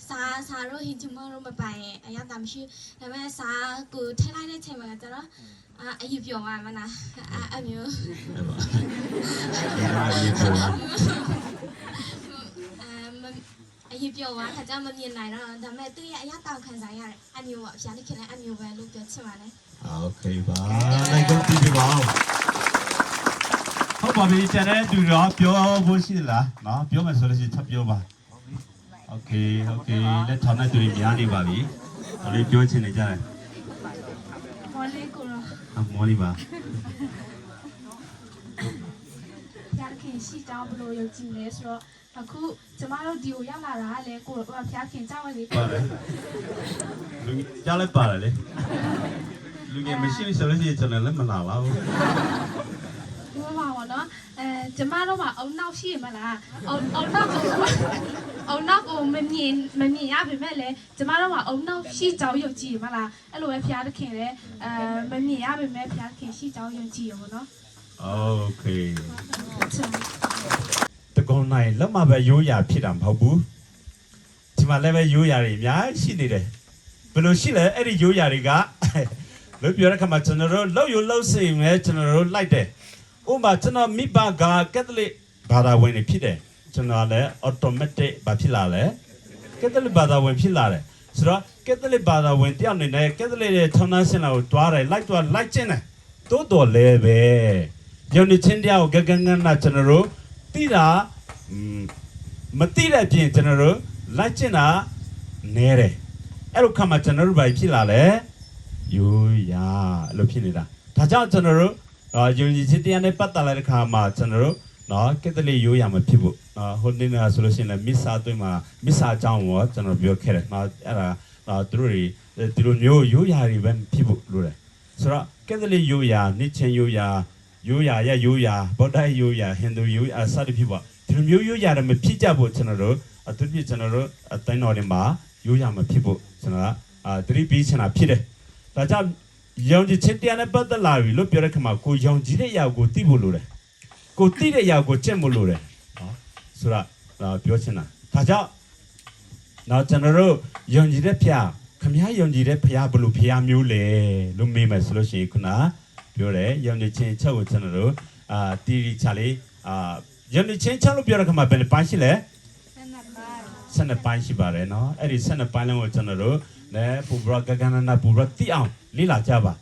Speaker 5: စာတို့ဟိချမတို့မပိုင်အရသာမရှိဒါပေမဲ့စာကိုထည့်လိုက်တဲ့ချိန်မှာကျတော့အယူပြောပါမလားအမျိုးအယူပြောပါခါကြမမြင်နိုင်တော့ဒါပေမဲ့သူ့ရဲ့အရသာခံစားရတယ်အမျိုးပေါ့ဖျားတခင်လည်းအမျိုးပဲလို့ပြောချင်ပါတယ်
Speaker 12: โอเคပါနိုင်ကုန်ပြီပါဟုတ်ပါပြီကျန်တဲ့သူတော့ပြောဖို့ရှိလားနော်ပြောမယ်ဆိုလို့ရှိရင်ချက်ပြောပါโอเคလက်ထောင်တဲ့သူတွေများနေပါပြီဒါလေးပြောချင်နေကြတယ်
Speaker 7: မော်လေးကိုရော
Speaker 12: အမော်လေးပါ
Speaker 7: ဖျားခင်ရှိတောင်းဘလို့ယုံကြည်လဲဆိုတော့အခုကျမတို့ဒီကိုရောက်လာတာလည်းကိုဖျားခင်ကြောက်ရည်
Speaker 12: ပါတယ်လူကြားလိုက်ပါတယ်လေလူငယ်မရှိဆိုလို့ရှိရင်ကျွန်တော်လည်းမလာပါဘူး
Speaker 7: ဒီမှာပါနော်ကျမတို့မှာအုံနောက်ရှိရမလားအုံနောက်ကိုမမြင်ရပါမဲ့လေကျမတို့မှာအုံနောက်ရှိကြောင်းယုံကြည်မလားအဲ့လိုပဲဖျားတခင်လည်းမမြင်ရပါမဲ့ဖျားခင်ရှိကြောင်းယုံကြည်ရပါတော့
Speaker 12: โอเคတကုံနိုင်လက်မပဲရိုးရာဖြစ်တာမဟုတ်ဘူးဒီမှာလည်းပဲရိုးရာတွေအများရှိနေတယ်ဘယ်လိုရှိလဲအဲ့ဒီရိုးရာတွေကလို့ပြောတဲ့ခါမှာကျွန်တော်တို့လှုပ်ရလှုပ်စီမယ်ကျွန်တော်တို့လိုက်တယ်ဥပမာကျွန်တော်မိဘကကက်သလစ်ဘာသာဝင်တွေဖြစ်တယ်ကျွန်တော်လည်း automatic ဘာဖြစ်လာလဲကက်သလစ်ဘာသာဝင်ဖြစ်လာတယ်ဆိုတော့ကက်သလစ်ဘာသာဝင်တယောက်နေနဲ့ကက်သလစ်ရဲ့ထုံးတမ်းစင်လာကိုတွားတယ်လိုက်ကျင်းတယ်တိုးတော်လဲပဲယုံနေချင်းတရားကိုကန်းနာကျွန်တော်တို့သိတာမသိတဲ့အပြင်ကျွန်တော်တို့လိုက်ကျင်းတာနဲတယ်အဲ့လိုခါမှကျွန်တော်တို့ဘာဖြစ်လာလဲရိုးရာလို့ဖြစ်နေတာဒါကြောင့်ကျွန်တော်တို့ယုံကြည်ခြင်းတရားနဲ့ပတ်သက်လာတဲ့ခါမှာကျွန်တော်တို့နော်ကက်သလစ်ရိုးရာမဖြစ်ဘူးဟိုနေ့ကဆိုလို့ရှိရင်လည်းမစ္ဆာသွင်းမှာမစ္ဆာအကြောင်းကိုကျွန်တော်ပြောခဲ့တယ်နော်အဲ့ဒါသူတို့မျိုးရိုးရာတွေပဲဖြစ်ဖို့လိုတယ်ဆိုတော့ကက်သလစ်ရိုးရာနိချင်းရိုးရာဗုဒ္ဓရိုးရာဟိန္ဒူရိုးရာစသဖြင့်ပေါ့ဒီလိုမျိုးရိုးရာတွေမဖြစ်ကြဖို့ကျွန်တော်တို့အထူးဖြင့်ကျွန်တော်တို့အတိုင်းတော်တွေမှာရိုးရာမဖြစ်ဖို့ကျွန်တော်သတိပေးချင်တာဖြစ်တယ်ဒါကြောင့်ယုံကြည်ခြင်းတရားနဲ့ပတ်သက်လာပြီလို့ပြောတဲ့ခါမှာကိုယုံကြည်တဲ့အရာကိုသိဖို့လိုတယ်ကိုသိတဲ့အရာကိုကျင့်ဖို့လိုတယ်နော်ဆိုတော့ပြောချင်တာဒါကြောင့်နောက်ကျွန်တော်တို့ယုံကြည်တဲ့ဖျားခမည်းယုံကြည်တဲ့ဖျားဘယ်လိုဖျားမျိုးလဲလို့မေးမယ်ဆိုလို့ရှိရင်ခုနပြောတယ်ယုံကြည်ခြင်းချက်ကိုကျွန်တော်တို့တီရီချလေးယုံကြည်ခြင်းချက်လို့ပြောတဲ့ခါမှာဘယ်နှပိုင်းရှိလဲ12ပိုင်းရှိပါတယ်နော်အဲ့ဒီ12ပိုင်းလုံးကိုကျွန်တော်တို့လည်းပူဘရကကနနာပူဘရတိအောင်လေးလာကြပါ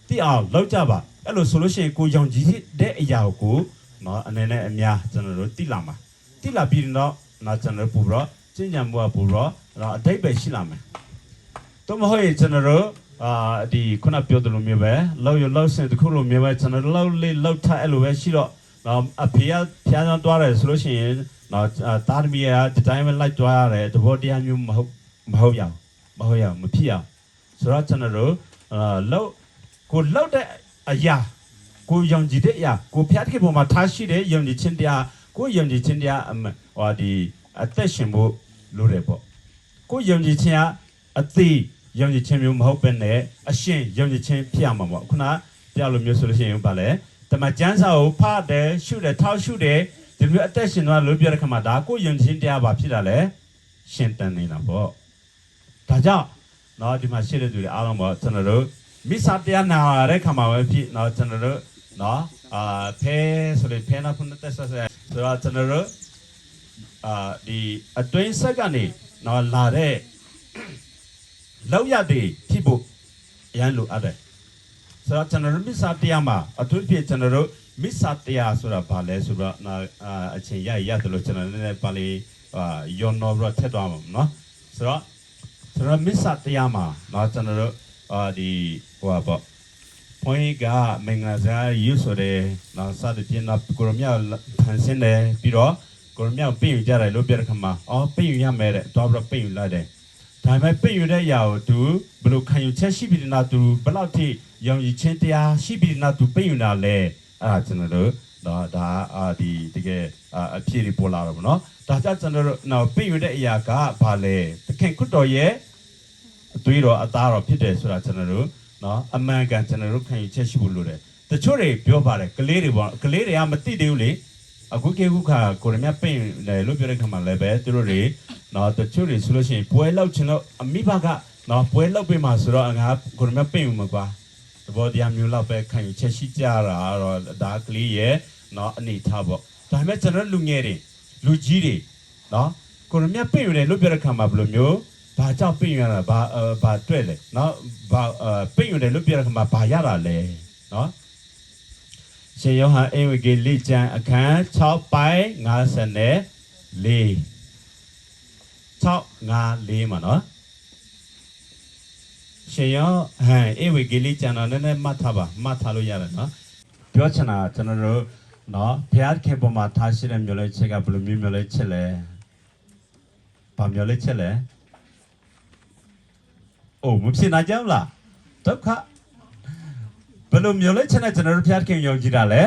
Speaker 12: တိအောင်လောက်ကြပါအဲ့လိုဆိုလို့ရှိရင်ကိုယုံကြည်တဲ့အရာကိုနော်အနေနဲ့အများကျွန်တော်တို့တိလာမှာတိလာပြီးတော့နော်ကျွန်တော်တို့ပူဘရကျင့်ကြံမှုကပူဘရတော့အတိတ်ပဲရှိလာမယ်တော့မဟုတ်ရင်ကျွန်တော်တို့ဒီခုနပြောသလိုမျိုးပဲလောက်စင်တခုလိုမျိုးပဲကျွန်တော်လောက်ထအဲ့လိုပဲရှိတော့နော်အဖေကဖျားကြောင်းတွားတယ်ဆိုလို့ရှိရင်နော်တာသမီးကဒီတိုင်းပဲလိုက်တွားရတယ်တဘောတရားမျိုးမဟုတ်ရအောင်မဖြစ်အောင်ဆိုတော့ကျွန်တော်တို့လောက်တဲ့အရာကိုယုံကြည်တဲ့အရာကိုဖျားတဲ့ပုံမှာထားရှိတဲ့ယုံကြည်ခြင်းတရားကိုယုံကြည်ခြင်းတရားဒီအသက်ရှင်ဖို့လိုတယ်ပေါ့ကိုယုံကြည်ခြင်းကအသေးယုံကြည်ခြင်းမျိုးမဟုတ်ပဲနဲ့အရှင်ယုံကြည်ခြင်းဖြစ်ရမှာပေါ့ခုနတရားလိုမျိုးဆိုလို့ရှိရင်ဗာလဲတမန်ကျမ်းစာကိုဖတ်တယ်ရှုတယ်ထောက်ရှုတယ်ဒီလိုအသက်ရှင်သွားလို့ပြောတဲ့ခါမှာဒါကိုယုံကြည်ခြင်းတရားပါဖြစ်တာလဲရှင်တန်နေတာပေါ့ဒါကြောင့်နော်ဒီမှာရှိတဲ့သူတွေအားလုံးပေါ့ကျွန်တော်တို့မိစ္ဆာတရားနာရတဲ့ခါမှာပဲဖြစ်နော်ကျွန်တော်တို့နော်ဖဲဆိုလေဖဲနာဖုန်တက်ဆက်ဆိုတော့ကျွန်တော်တို့ဒီအတွင်းဆက်ကနေနော်လာတဲ့လောက်ရတဲ့ဖြစ်ဖို့အရန်လိုအပ်တယ်ဆိုတော့ကျွန်တော်တို့မိစ္ဆာတရားမှာအထူးဖြင့်ကျွန်တော်တို့မိစ္ဆာတရားဆိုတာဘာလဲဆိုတော့အချိန်ရတယ်လို့ကျွန်တော်လည်းပါလေယောနောဘရထက်သွားမှာနော်ဆိုတော့ကျွန်တော်မစ္ဆာတရားမှာနော်ကျွန်တော်တို့ဒီဟိုပေါ့ဘုန်းကြီးကမင်္ဂလာစကားရွတ်ဆိုတယ်နော်စသဖြင့်တော့ကိုရမြောက်ဖန်ဆင်းတယ်ပြီးတော့ကိုရမြောက်ပြင်ယူကြတယ်လို့ပြောတဲ့ခါမှာပြင်ယူရမယ်တဲ့တော့ပြီးပြင်ယူလိုက်တယ်ဒါပေမဲ့ပြင်ယူတဲ့အရာကိုသူဘယ်လိုခံယူချက်ရှိပြီးတဲ့နောက်သူဘယ်လောက်ထိယုံကြည်ခြင်းတရားရှိပြီးတဲ့နောက်သူပြင်ယူတာလဲအဲ့ဒါကျွန်တော်တို့ ဒါဒီတကယ်အဖြစ်တွေပေါ်လာတော့ဗောနော်ဒါကြောင့်ကျွန်တော်တို့နောက်ပြင်ရတဲ့အရာကဘာလဲတခင်ခွတ်တော်ရဲ့အသွေးတော်အသားတော်ဖြစ်တယ်ဆိုတာကျွန်တော်တို့နော်အမှန်ကန်ကျွန်တော်တို့ခံယူချက်ရှိဖို့လိုတယ်တချို့တွေပြောပါတယ်ကလေးတွေပေါ့ကလေးတွေကမသိသေးဘူးလေအခုခေတ်ခုခါကိုရမြပြင်တယ်လို့ပြောတဲ့ခါမှာလည်းပဲသူတို့တွေနော်တချို့တွေဆိုလို့ရှိရင်ပွဲလောက်ချင်တော့အမိဘကနော်ပွဲလောက်ပြင်မှာဆိုတော့ငါကိုရမြပြင်မှာကွာတဘောတရားမျိုးလောက်ပဲခံယူချက်ရှိကြတာတော့ဒါကလေးရဲ့နော်အနေထားပေါ့ဒါပေမဲ့ကျွန်တော်လူငယ်တွေလူကြီးတွေနော်ကိုရမြပြင်ရတယ်လို့ပြောတဲ့ခါမှာဘယ်လိုမျိုးဘာကြောင့်ပြင်ရတာဘာတွေ့လဲနော်ဘာပြင်ရတယ်လို့ပြောတဲ့ခါမှာဘာရတာလဲနော်ရှင်ယောဟန်အင်ဝေဂေလိကျမ်းအခန်း6ပိုင်း54 654မှာနော်ရှင်ယောဟန်အင်ဝေဂေလိကျမ်းတော့နည်းနည်းမှတ်ထားလို့ရတယ်နော်ပြောချင်တာကျွန်တော်တို့နော်ဘုရားခင်ပေါ်မှာထားရှိတဲ့မျိုးလေးချက်ကဘယ်လိုမျိုးလေးချက်လဲဘာမျိုးလေးချက်လဲအိုးမဖြစ်နိုင်ကြဘူးလားဒုက္ခဘယ်လိုမျိုးလဲချက်နဲ့ကျွန်တော်တို့ဘုရားခင်ယုံကြည်တာလဲ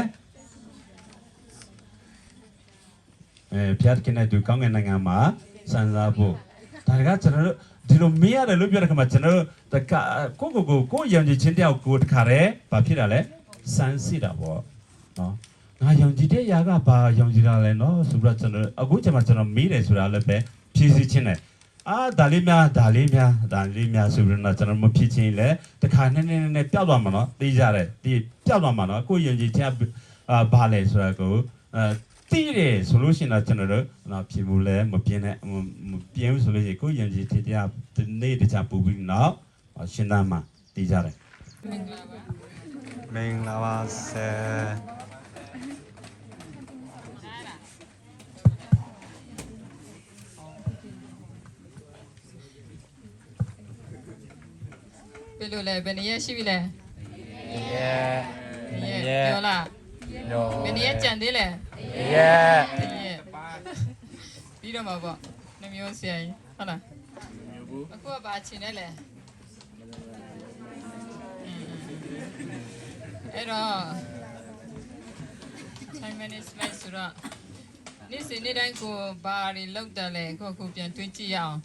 Speaker 12: ဘုရားခင်နဲ့သူကောင်းကင်နိုင်ငံမှာစံစားဖို့ဒါကကျွန်တော်တို့ဒီလိုမေးရတယ်လို့ပြောတဲ့ခါမှာကျွန်တော်တို့ကိုယုံကြည်ခြင်းတယောက်ကိုတခါတည်းဘာဖြစ်တာလဲစမ်းစစ်တာပေါ့နော်ငါယုံကြည်တဲ့ຢာကဘာယုံကြည်တာလဲနော်ဆိုပြီးတော့ကျွန်တော်အခုချိန်မှာကျွန်တော်မေးတယ်ဆိုတာလည်းပဲဖြည့်ဆည်းခြင်းနဲ့ဒါလေးများဆိုပြီးတော့ကျွန်တော်မဖြစ်ချင်းလဲတခါနည်းပျောက်သွားမှာနော်သိကြတယ်ဒီပျောက်သွားမှာနော်ကိုယုံကြည်ခြင်းဘာလဲဆိုတာကိုသိတယ်ဆိုလို့ရှိရင်တော့ကျွန်တော်တို့နော်ဖြေမှုလဲမပြင်းဘူးဆိုလို့ရှိရင်ကိုယုံကြည်ခြင်းတရားဒီနေ့တခြားပူပြီးတော့ရှင်းသားမှာသိကြတယ်
Speaker 1: မင်္ဂလာပါဆရာ
Speaker 13: ဘယ်လိုလဲဘယ်နည်းရှိပြီလဲပြောလားဘယ်နည်းကြံသေးလဲပြီးတော့မှာပေါ့နှမျိုးဆရာကြီးဟုတ်လားအခုကဘာချင်လဲလဲအဲ့တော့ time management ဆိုတော့နေ့စဉ်နေ့တိုင်းကိုဘာတွေလုပ်တယ်လဲကိုပြန်တွေးကြည့်ရအောင်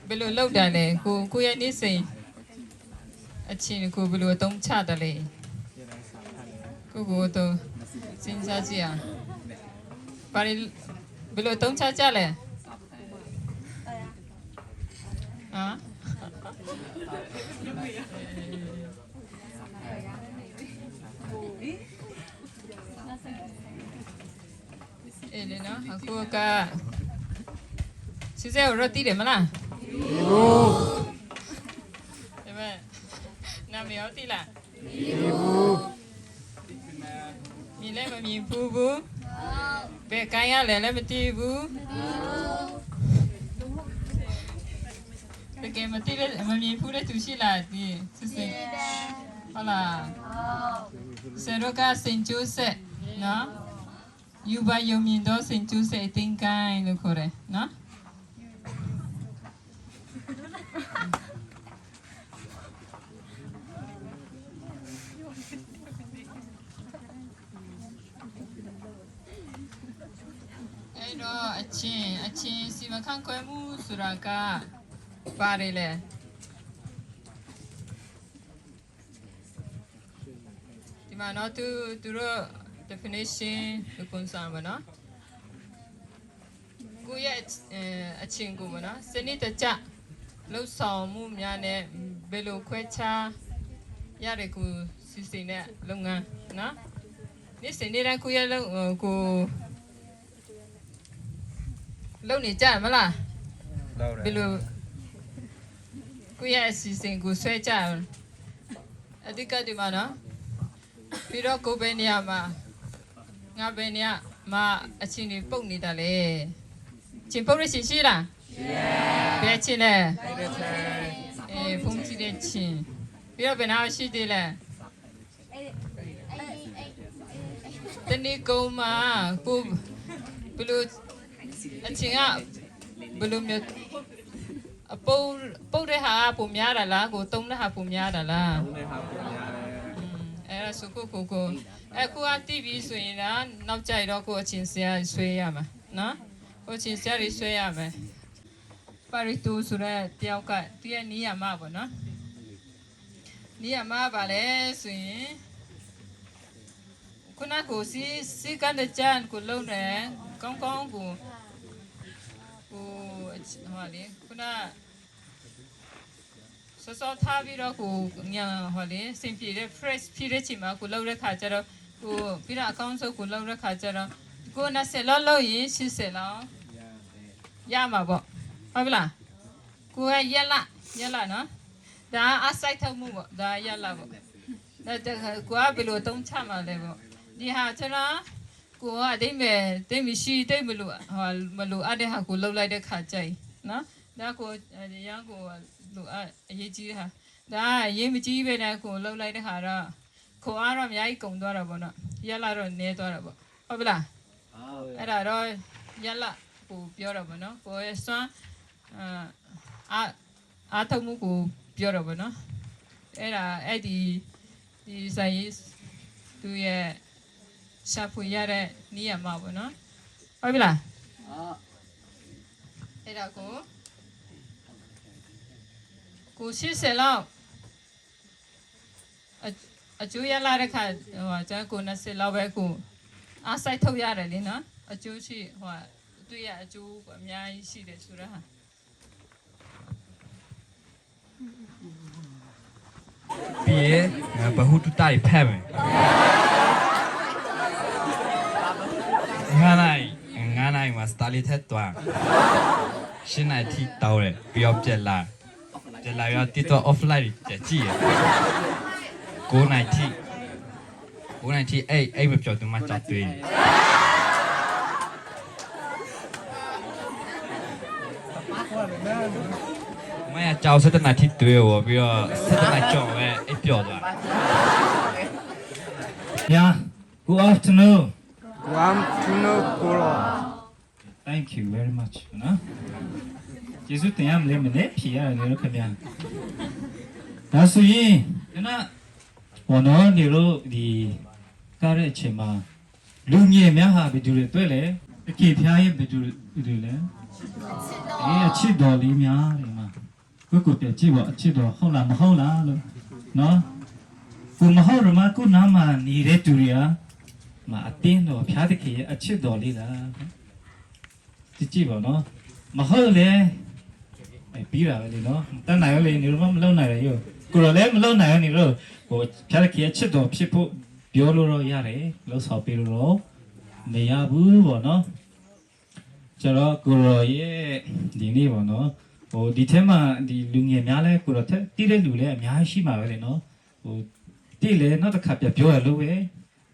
Speaker 13: ဘယ်လိုလုပ်တယ်လဲကိုရဲ့နေ့စဉ်အချင်းကိုဘယ်လိုအသုံးချတယ်လဲကိုတော့စဉ်းစားကြည့်အောင်ဘာတွေဘယ်လိုအသုံးချကြလဲအဲ့လေနော်အခုကစီစဲကိုရတိတယ်မလားဒီမဲ့နာမည်ရောတိလားမြင်လဲမမြင်ဘူးဘယ်ကိုင်းရလဲလည်းမသိဘူးတကယ်မသိလဲမမြင်ဘူးလေသူရှိလားဒီစစ်စစ်ဟုတ်လားဆယ်တော့ကစင်ကျိုးဆက်နော်ယူပါယုံမြင်တော့စင်ကျိုးဆက်အတင်းကိုင်းလို့ခေါ်တယ်နော်အဲ့တော့အချင်းစီမခန့်ခွဲမှုဆိုတာကပါတယ်လေဒီမှာတော့သူတို့ definition လို့ပုံစံပါနော်ကိုရဲ့အချင်းကိုပါနော်စနစ်တကျလှုပ်ဆောင်မှုများနဲ့ဘယ်လိုခွဲခြားရတဲ့ကိုစီစဉ်တဲ့လုပ်ငန်းနော်နေ့စဉ်နေ့တိုင်းကိုရဲ့ကိုလုပ်နေကြမလားဘယ်လိုကိုရဲ့အစီအစဉ်ကိုဆွဲကြအဓိကဒီမှာနော်ပြီးတော့ကိုပဲနေရာမှာငါပဲနေရာမှာအချင်းတွေပုတ်နေတာလေချင်းပုတ်ရရှိလားဘယ်ချင်းလဲဖုန်းကြည့်တဲ့ချင်းပြီးတော့ဘယ်နာရှိသေးလဲတနေ့ကုန်းမှာကိုဘယ်လိုအချင်းကဘယ်လိုမျိုးအပုတ်တဲ့ဟာပုံများတာလားကိုတုံးတဲ့ဟာပုံများတာလား အဲ့ဒါဆိုကိုအခုကတီးပြီးဆိုရင်တော့နောက်ကြတော့ကိုအချင်းစရာဆွေးရမှာနော်ကိုအချင်းစရာတွေဆွေးရမယ်ပါရီတူဆိုတဲ့တယောက်ကတည့်ရနီးရမှာပေါ့နော်နီးရမှာပါလေဆိုရင်ခုနကစီကန်တဲ့ချန်ကိုလုံးနေကောင်းကိုဟောလေခုနစောထားပြီးတော့ကိုညာဟောလေစင်ပြေတဲ့ fresh ဖြစ်တဲ့ချိန်မှာကိုလောက်တဲ့ခါကျတော့ကိုပြီးတော့အကောင့်စုပ်ကိုလောက်တဲ့ခါကျတော့ကို20လောက်ရင်80လောက်ရမှာပေါ့ဟုတ်ပြီလားကိုကရက်လာနော်ဒါအစိုက်ထုတ်မှုပေါ့ဒါရက်လာပေါ့ဒါကိုကဘယ်လိုတုံးချမှာလဲပေါ့ဒီဟာကျွန်တော်ကိုကတိတ်မရှိတိတ်မလို့မလို့အတဲ့ဟာကိုလောက်လိုက်တဲ့ခါကျရင်နော်ဒါကိုရန်ကိုလို့အရေးကြီးတဲ့ဟာဒါအရေးမကြီးပဲနဲ့ကိုလောက်လိုက်တဲ့ဟာတော့ကိုအားတော့အများကြီးကုန်သွားတာပေါ့နော်ရက်လာတော့နေသွားတာပေါ့ဟုတ်ပြီလားအဲ့ဒါတော့ရက်လာကိုပြောတော့ပေါ့နော်ကိုရဲ့စွမ်းအားထုတ်မှုကိုပြောတော့ပေါ့နော်အဲ့ဒီဆိုင်သူရဲ့ရှာဖွေရတဲ့နေရာမှာပေါ့နော်ဟုတ်ပြီလားအဲ့ဒါကို80လောက်အကျိုးရလာတဲ့ခါဟိုကျန်ကို20လောက်ပဲကိုအားစိုက်ထုတ်ရတယ်လေနော်အကျိုးရှိဟိုတွေ့ရအကျိုးအများကြီးရှိတယ်ဆိုတော့ဟာ
Speaker 14: ပြီးရင်ဘဟုတုတဖက်မယ်ငါနိုင်မှာစတာလီထက်သွားရှင်းနိုင်ထိတောင်းတယ်ပြီးတော့ပြက်လာရောတိတော့ offline ကြည့်ရ9နိုင်ထိအဲ့မပြောသူမှကြောက်တွေ့မရကြောက်စတဲ့နိုင်ထိတွေ့ရောပြီးတော့စတဲ့နိုင်ကြောက်ပဲအဲ့ပြောသွား
Speaker 15: Yeah, good afternoon.
Speaker 14: Kuro.
Speaker 15: Thank you very much. No? Jesus, I am limited. Here, little Kabian. That's why, you know, one on the carriage, ma. Lungi, Maha, be do it well, the kid here, be do it. A cheap dolly, ma. Who could be a cheap hola, no? ကိုမဟုတ်ရမကိုနာမနေတဲ့တူရမအတင်းတော့ဖျားတခေအချစ်တော်လေးလားကြည့်ပါနော်မဟုတ်လေပြီးတာပဲလေနော်တန်းနိုင်ရလေနေတော့မလုံနိုင်ရရောကိုတော့လည်းမလုံနိုင်ရနေတော့ဟိုဖျားတခေအချစ်တော်ဖြစ်ဖို့ပြောလို့တော့ရတယ်လို့ဆော်ပေးလို့တော့မရဘူးပေါ့နော်ကျွန်တော်ကိုရောရဲ့ဒီနေ့ပေါ့နော်ဟိုဒီထဲမှာဒီလူငယ်များလဲကိုတော့တည်တဲ့လူလည်းအများကြီးရှိမှာပဲလေနော်ဟိုတိလေနောက်တစ်ခါပြောရလို့ပဲ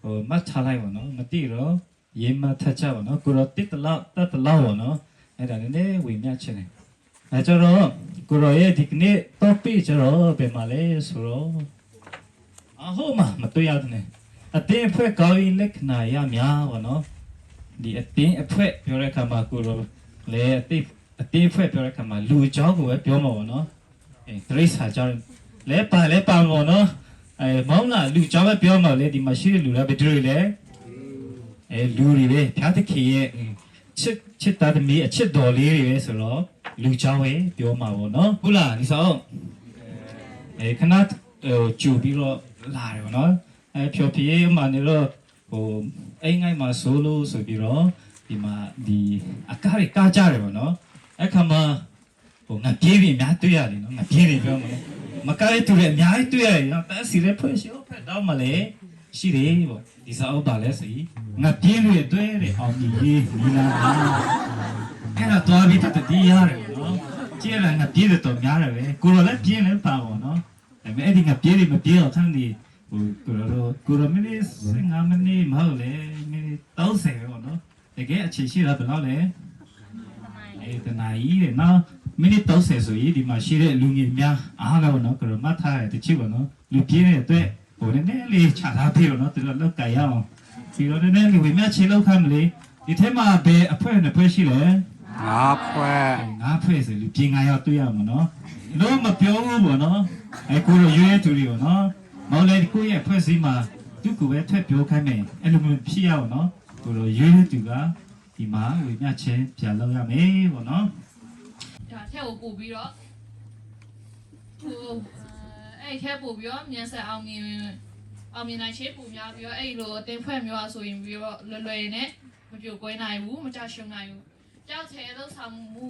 Speaker 15: ဟိုမှတ်ထားလိုက်ပါနော်မတိတော့ရေးမှတ်ထချပါနော်ကိုတော့တစ်တလောက်တတ်တလောက်ပါနော်အဲ့ဒါလည်းဝေမျှချင်တယ်အဲကျတော့ကိုရောရဲ့ဒီကနေ့ topic ကျတော့ပြန်မလဲဆိုတော့အဟိုမှာမတွေ့ရတယ်အတင်းအဖွဲ့ကောင်းရင်လက်ခဏရများပါနော်ဒီအတင်းအဖွဲ့ပြောတဲ့အခါမှာကိုရောလေအတင်းအဖွဲ့ပြောတဲ့အခါမှာလူเจ้าကိုပဲပြောမှာပါနော်အဲတရိษာเจ้าလဲပါပါပါနော်မောင်းလာလူကြောင်းပဲပြောမှာလေဒီမှာရှိတဲ့လူလားဘယ်သူတွေလဲလူတွေပဲဖျားတခေရဲ့ချစ်သားသမီးအချစ်တော်လေးတွေပဲဆိုတော့လူကြောင်းပဲပြောမှာပေါ့နော်ဟုတ်လားဒီဆောင်ခဏကြူပြီးတော့လာတယ်ပေါ့နော်ဖြောပြေးမှနေတော့ဟိုအိမ်ငိုင်းမှာဆိုလို့ဆိုပြီးတော့ဒီမှာဒီအကားတွေကားကြတယ်ပေါ့နော်အခါမှာဟိုငါပြေးပြီးများတွေ့ရတယ်နော်ငါပြေးနေပြောမှာမကဲတူတယ်အများကြီးတွေ့ရတယ်နော်တက်စီလည်းဖွဲ့ရှော့ဖက်တော့မလဲရှိတယ်ပေါ့ဒီစာအုပ်ပါလဲစီငါပြင်းလို့တွေ့တယ်အောင်ကြီးနီလာအဲ့တော့သွားပြီးတတိရတယ်နော်ကြည့်ရငါပြေးတော့များတယ်ပဲကိုရောလည်းပြင်းလည်းပါပေါ့နော်ဒါပေမဲ့အဲ့ဒီငါပြေးမပြေတော့ထမ်းဒီဟိုကိုရောမိနစ်5မိနစ်မဟုတ်လေမိနစ်30ပေါ့နော်တကယ်အခြေရှိတာဘယ်လောက်လဲတနာကြီးတဲ့နော်မိနစ်30ဆိုရင်ဒီမှာရှိတဲ့လူငယ်များအားလုံးနော်ကရမထားတဲ့တချို့ပေါ့နော်လူပြင်းတဲ့အတွက်ဟိုနည်းနည်းလေးခြာထားပြီးတော့နော်သူတို့လောက်ကရအောင်ပြီးတော့နည်းနည်းလေးဝေမျှချေလောက်ခံမလေးဒီထဲမှာဘယ်အဖွဲ့နဲ့ဖွဲ့ရှိလဲ5ဖွဲ့ဆိုလူပြင်း9ယောက်တွေ့ရမှာနော်လုံးမပြောဘူးပေါ့နော်ကိုလိုရွေးသူတွေပေါ့နော် မောင်လေးကိုရဲ့ဖွဲ့စည်းမှာသူ့ကိုပဲထွက်ပြောခိုင်းမယ်အဲ့လိုမျိုးဖြစ်ရအောင်နော်ကိုလိုရွေးသူကဒီမှာဝေမျှချင်းပြန်လုပ်ရမယ်ပေါ့နော်
Speaker 16: ဒါထက်ကိုပို့ပြီးတော့ဟိုအဲ့ထက်ပို့ပြီးတော့မြန်ဆက်အောင်မြင်နိုင်ရှေ့ပို့များပြီးတော့အဲ့လိုအတင်းဖွဲ့မျိုးอ่ะဆိုရင်ပြီးတော့လွယ်နဲ့မပြိုကွဲနိုင်ဘူးမကြရှုံနိုင်ဘူးကြောက်ထဲလှုပ်ဆောင်မှု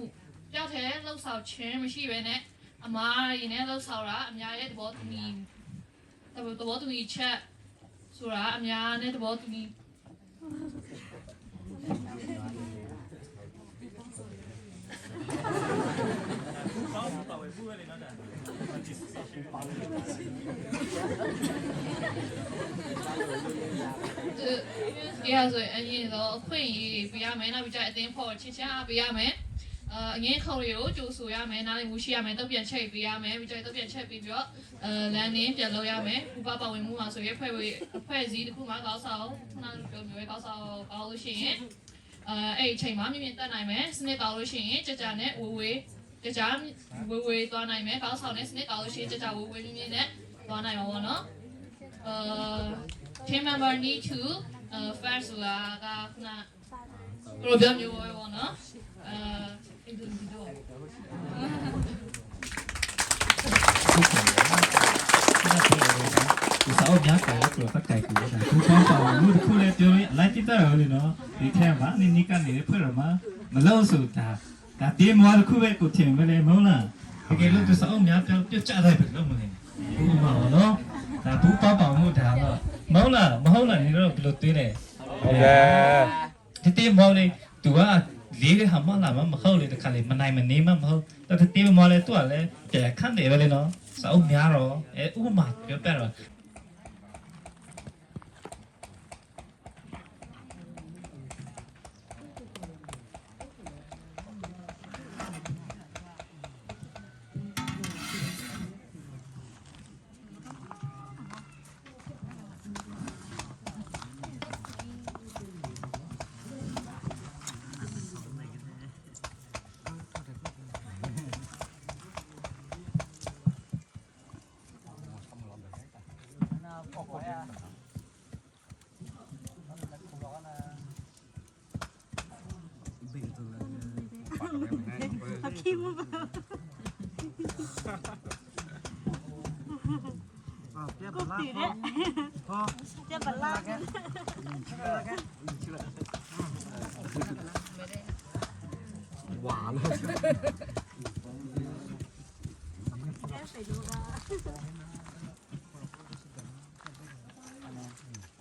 Speaker 16: ကြောက်ထဲလှုပ်ဆောင်ခြင်းမရှိဘဲနဲ့အမားရင်းနဲ့လှုပ်ဆောင်တာအများရဲ့သဘောတူညီချက်ဆိုတာအများနဲ့သဘောတူညီ Yeah, so and you know, Queen, we are men, we try to think for Chicha, we are men. Again, Korea, Josu, man, I wish you meant to be a check, we are men, we try to be a check with your landing, the lawyer man, who Papa will move us, so you pray the Puma also, not also all the shame. A chain mommy, then I may snake all the shame, Janet, we the jam, we wait one I make also snake all the shame, that will win in it, one I want. Team member need to first problem you wanna into the door.
Speaker 15: ဒီစာအုပ်များကိုတော့ဖတ်ကြိုက်ကူတာခုပေါင်းပါလို့ခုလည်းပြောရင်လိုက်ကြည့်တော့လေနော်ဒီထဲမှာနိကနေဖွဲ့ရမှာမလို့ဆိုတာဒါဒီမွားတစ်ခုပဲကိုထင်မလဲမဟုတ်လားတကယ်လို့ဒီစာအုပ်များပြောပြချလိုက်ပြီလို့မလဲဘူးမဟုတ်နော်ဒါဘူးပေါပါမှုဒါတော့မဟုတ်လားနေတော့ဘယ်လိုတွေးလဲဟုတ်ကဲ့ဒီမွားလေးသူကလေးလေးဟာမလာမဟုတ်လေတခါလေမနိုင်မနေမဟုတ်တော်တေးမွားလေးသူကလည်းပြန်ခန့်တယ်ပဲလေနော်စာအုပ်များတော့ဥပမာပြောပြတော့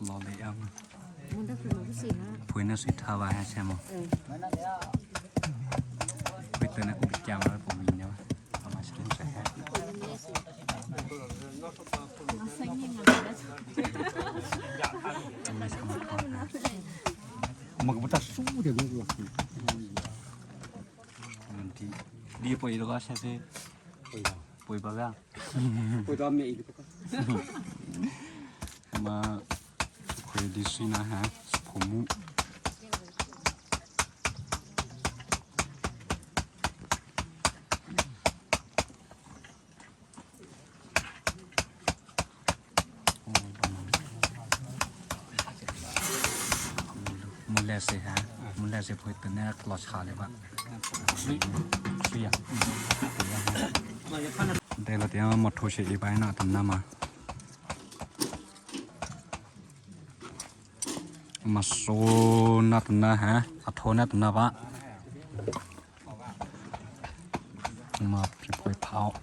Speaker 1: Lo lấy âm Phối nó sẽ thao vào hay xem không? Phối từ nó cũng bị chạm vào của mình nhau mà sẽ sẽ hát mà cũng ta su được không được thì đi bơi đó sẽ thế bơi bao ra bơi đó mẹ mà khởi đi suy na ha phổ mu muốn lẹ sẽ ha muốn lẹ sẽ phơi từ nè lọt khá đấy bạn suy à đây là tiếng một thô sẽ đi bài nào tầm năm mà số na tầm na hả thô na tầm na bạn mà chỉ phơi phao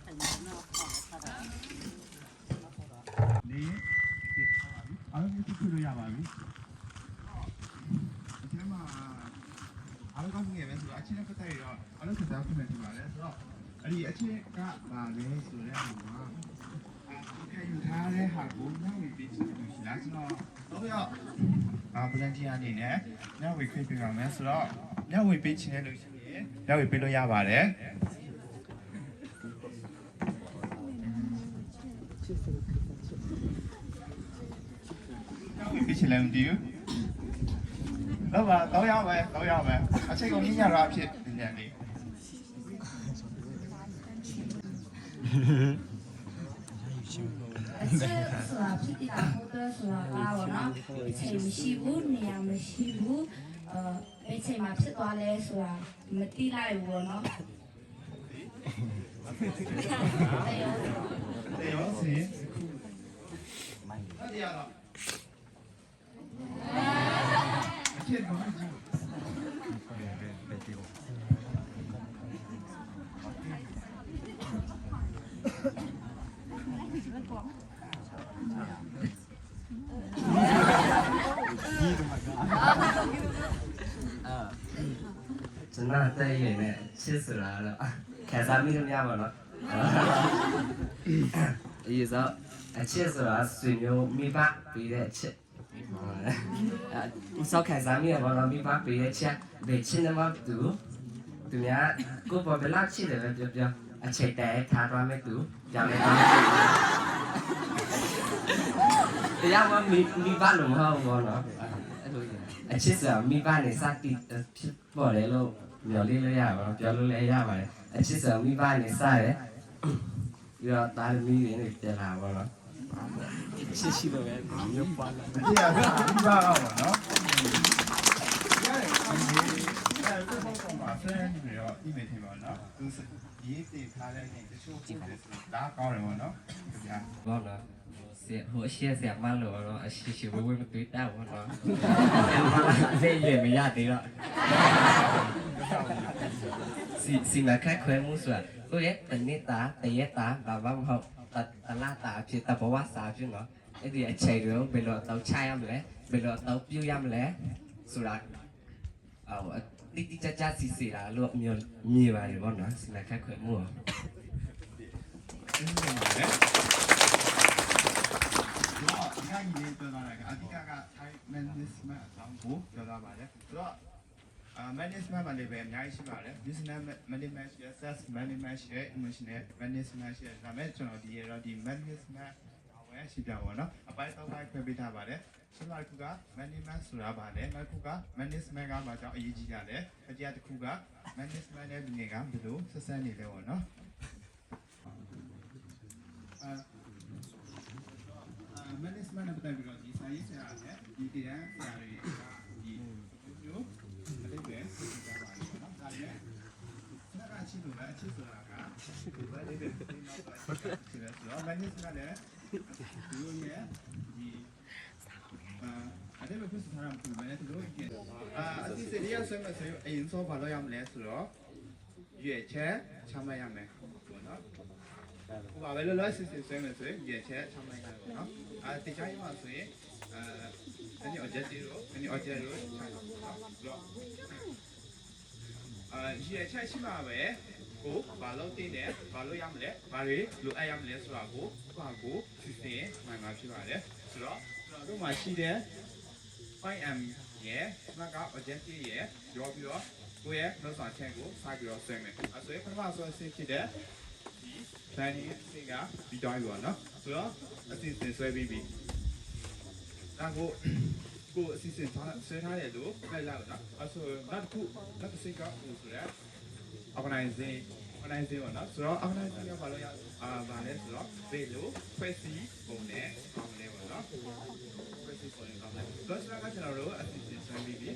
Speaker 11: အားလုံးကောင်းငယ်ပဲဆိုတော့အချင်းနဲ့ပတ်သက်ရတော့အားလုံးစကားပြောနေကြပါလေဆိုတော့အဲ့ဒီအချင်းကပါလေဆိုတဲ့ဟိုမှာခံယူထားတဲ့ဟာကိုညဝေပေးချင်လို့ရှိလားဆိုတော့ပလန်တီအနေနဲ့ညဝေခွင့်ပြုရမယ်ဆိုတော့ညဝေပေးချင်တဲ့လို့ရှိရင်ညဝေပေးလို့ရပါတယ်ညဝေပေးချင်လည်းမတည်ဘူးတော့ပါတော့ရမယ်အချိန်ကုန်ညညရာဖြစ်နေတယ်လေ
Speaker 17: ချက်ဆိုတာဖြစ်တည်တာဟုတ်တယ်ဆိုတာကပေါ့နော်အချိန်မရှိဘူးနေရာမရှိဘူးဘယ်ချိန်မှာဖြစ်သွားလဲဆိုတာမသိလိုက်ဘူးပေါ့နော်
Speaker 11: ရောစီအဲ့ဒီကတော့အချက်ကောင်းကြီး
Speaker 18: ကျွန်တော်တဲ့ရည်နဲ့ချစ်စရာတော့ခံစားမိလို့မရပါတော့အေးဆိုအချစ်ဆိုတာဆွေမျိုးမိဘပြီးတဲ့အချစ်အဲဆောက်ခံစားမိရပါတော့မိဘပြီးတဲ့ချက်ဘယ်ချင်းမှမတူသူများကိုယ်ပေါ်ဘယ်လောက်ချစ်တယ်ပဲပြောပြောအချစ်တဲ့ထားသွားမဲ့သူကြောင်လည်းတရားမမိဘလုံးဟောဘောနော်အဲ့လိုအချစ်ဆိုတာမိဘနဲ့စတိဖြစ်ပေါ်တယ်လို့မျော်လင့်လို့ရပါတော့ပြောလို့လည်းရပါတယ်အချစ်ဆိုတာမိဘနဲ့စတယ်ပြီးတော့တာသမီးတွေနဲ့ပြန်လာပါတော့ချစ်ရှိတော့ပဲမျိုးပါလာ
Speaker 11: ဒီကမိဘကပါနော်ရတယ်အဲ့ဒါကိုဘာဖရန်တွေရောအီးမေးလ်ထည့်ပါနော်သူရေးတည်ထားတဲ့နေတချို့ပုံတွေဒါကောင်းတယ်ပေါ့နော်ဗျာ
Speaker 18: ဘောနော်ဟိုရှေ့ဆက်မလို့တော့အရှိရှိဝေးဝေးမတွေ့တာဘောနော်စေးရမရသေးတော့စီမခက်ခွဲမှုဆိုတာကိုရဲ့တနေတာတရတာဘာမှမဟုတ်တလာတာဖြစ်တဘဝစာဖြစ်နော်အဲ့ဒီအချိန်တွေဘယ်လိုတော့ချရမလဲဘယ်လိုတော့ပြရမလဲဆိုတာတိတိကျကျစီစီလာလို့မြေပါရဘောနော်စီမခက်ခွဲမှု
Speaker 11: ငါကြီးလေးပြောတာကအဓိကက time management အကြောင်းကိုပြောတာပါတယ်ဆိုတော့management မှာလည်းပဲအများကြီးရှိပါတယ် business management ရှိ sales management ရှိ emotional management ရှိဒါမဲ့ကျွန်တော်ဒီရောဒီ management ဝယ်ရှိပြပါတော့အပိုင်း၃ပိုင်းခွဲပေးထားပါတယ်ဆိုတော့ခုက management ဆိုတာပါလေနောက်ခုက management ကဘာကြောင့်အရေးကြီးကြလဲအတရားတစ်ခုက management နဲ့ဒီနေ့ကဘယ်လိုဆက်ဆက်နေလဲပေါ့နော်management နဲ့ပတ်သက်ပြီးတော့ဒီစာရေးဆရာနဲ့ဒီတရားဆရာတွေဒီမျိုးအလေးပဲသိကြပါလိမ့်မယ်နော်ဒါလည်းဆရာကချင်းလို့လည်းအချစ်ဆိုတာကဒီဘက်လေးပဲသိတော့ပါတယ်ဆိုတော့ management နဲ့ဒီလိုရဲ့ဒီအဲ့ဒါပဲဖြစ်ထားတာပုံပဲတို့ကအစီအစဉ်ရဆွဲမယ်ဆိုရင်အရင်ဆုံးဘာလို့ရမလဲဆိုတော့ရွေးချက်ချမှတ်ရမယ်ပေါ့နော်ဟိုပါပဲလို့စစ်စစ်ဆွဲမယ်ဆိုရင်ရွေးချက်ချမှတ်ရမယ်ပေါ့နော်တေချာရမှာဆိုရင်any objective ရော any object ရောခြားတော့ရွေးချက်ရှိမှာပဲကိုဘာလို့တင်းတယ်ဘာလို့ရမလဲဘာတွေလိုအပ်ရမလဲဆိုတာကိုကိုစစ်စစ်မှန်မှာဖြစ်ပါတယ်ဆိုတော့ကျွန်တော်တို့မှာရှိတဲ့ 5M ရဲ့စက objective ရဲ့ရောပြီးတော့ကိုရဲ့လောက်ဆောင်ချက်ကိုစပြီးတော့ဆွဲမယ်အဲဆိုရင်ပထမဆုံးအဆင့်ဖြစ်တဲ့ဒီ planning အဆင့်ကဒီတိုင်းပေါ့နော်ဆိုတော့အဆင့်ဆင်ဆွဲပြီးပြီဒါကိုအဆင့်ဆင်ဆွဲထားတယ်လို့လိုက်လာတော့အဲဆိုနောက်တစ်ဆင့်ကဟိုဆိုရ organizing ပေါ့နော်ဆိုတော့ organizing ကဘာလို့ဘာလဲဆိုတော့ဘယ်လိုဖွဲ့စည်းပုံနဲ့ကောင်းလဲပေါ့နော်ဖွဲ့စည်းပုံနဲ့ကောင်းလဲတော့ကျွန်တော်တို့အစီအစဉ်ဆွဲပြီးပြီ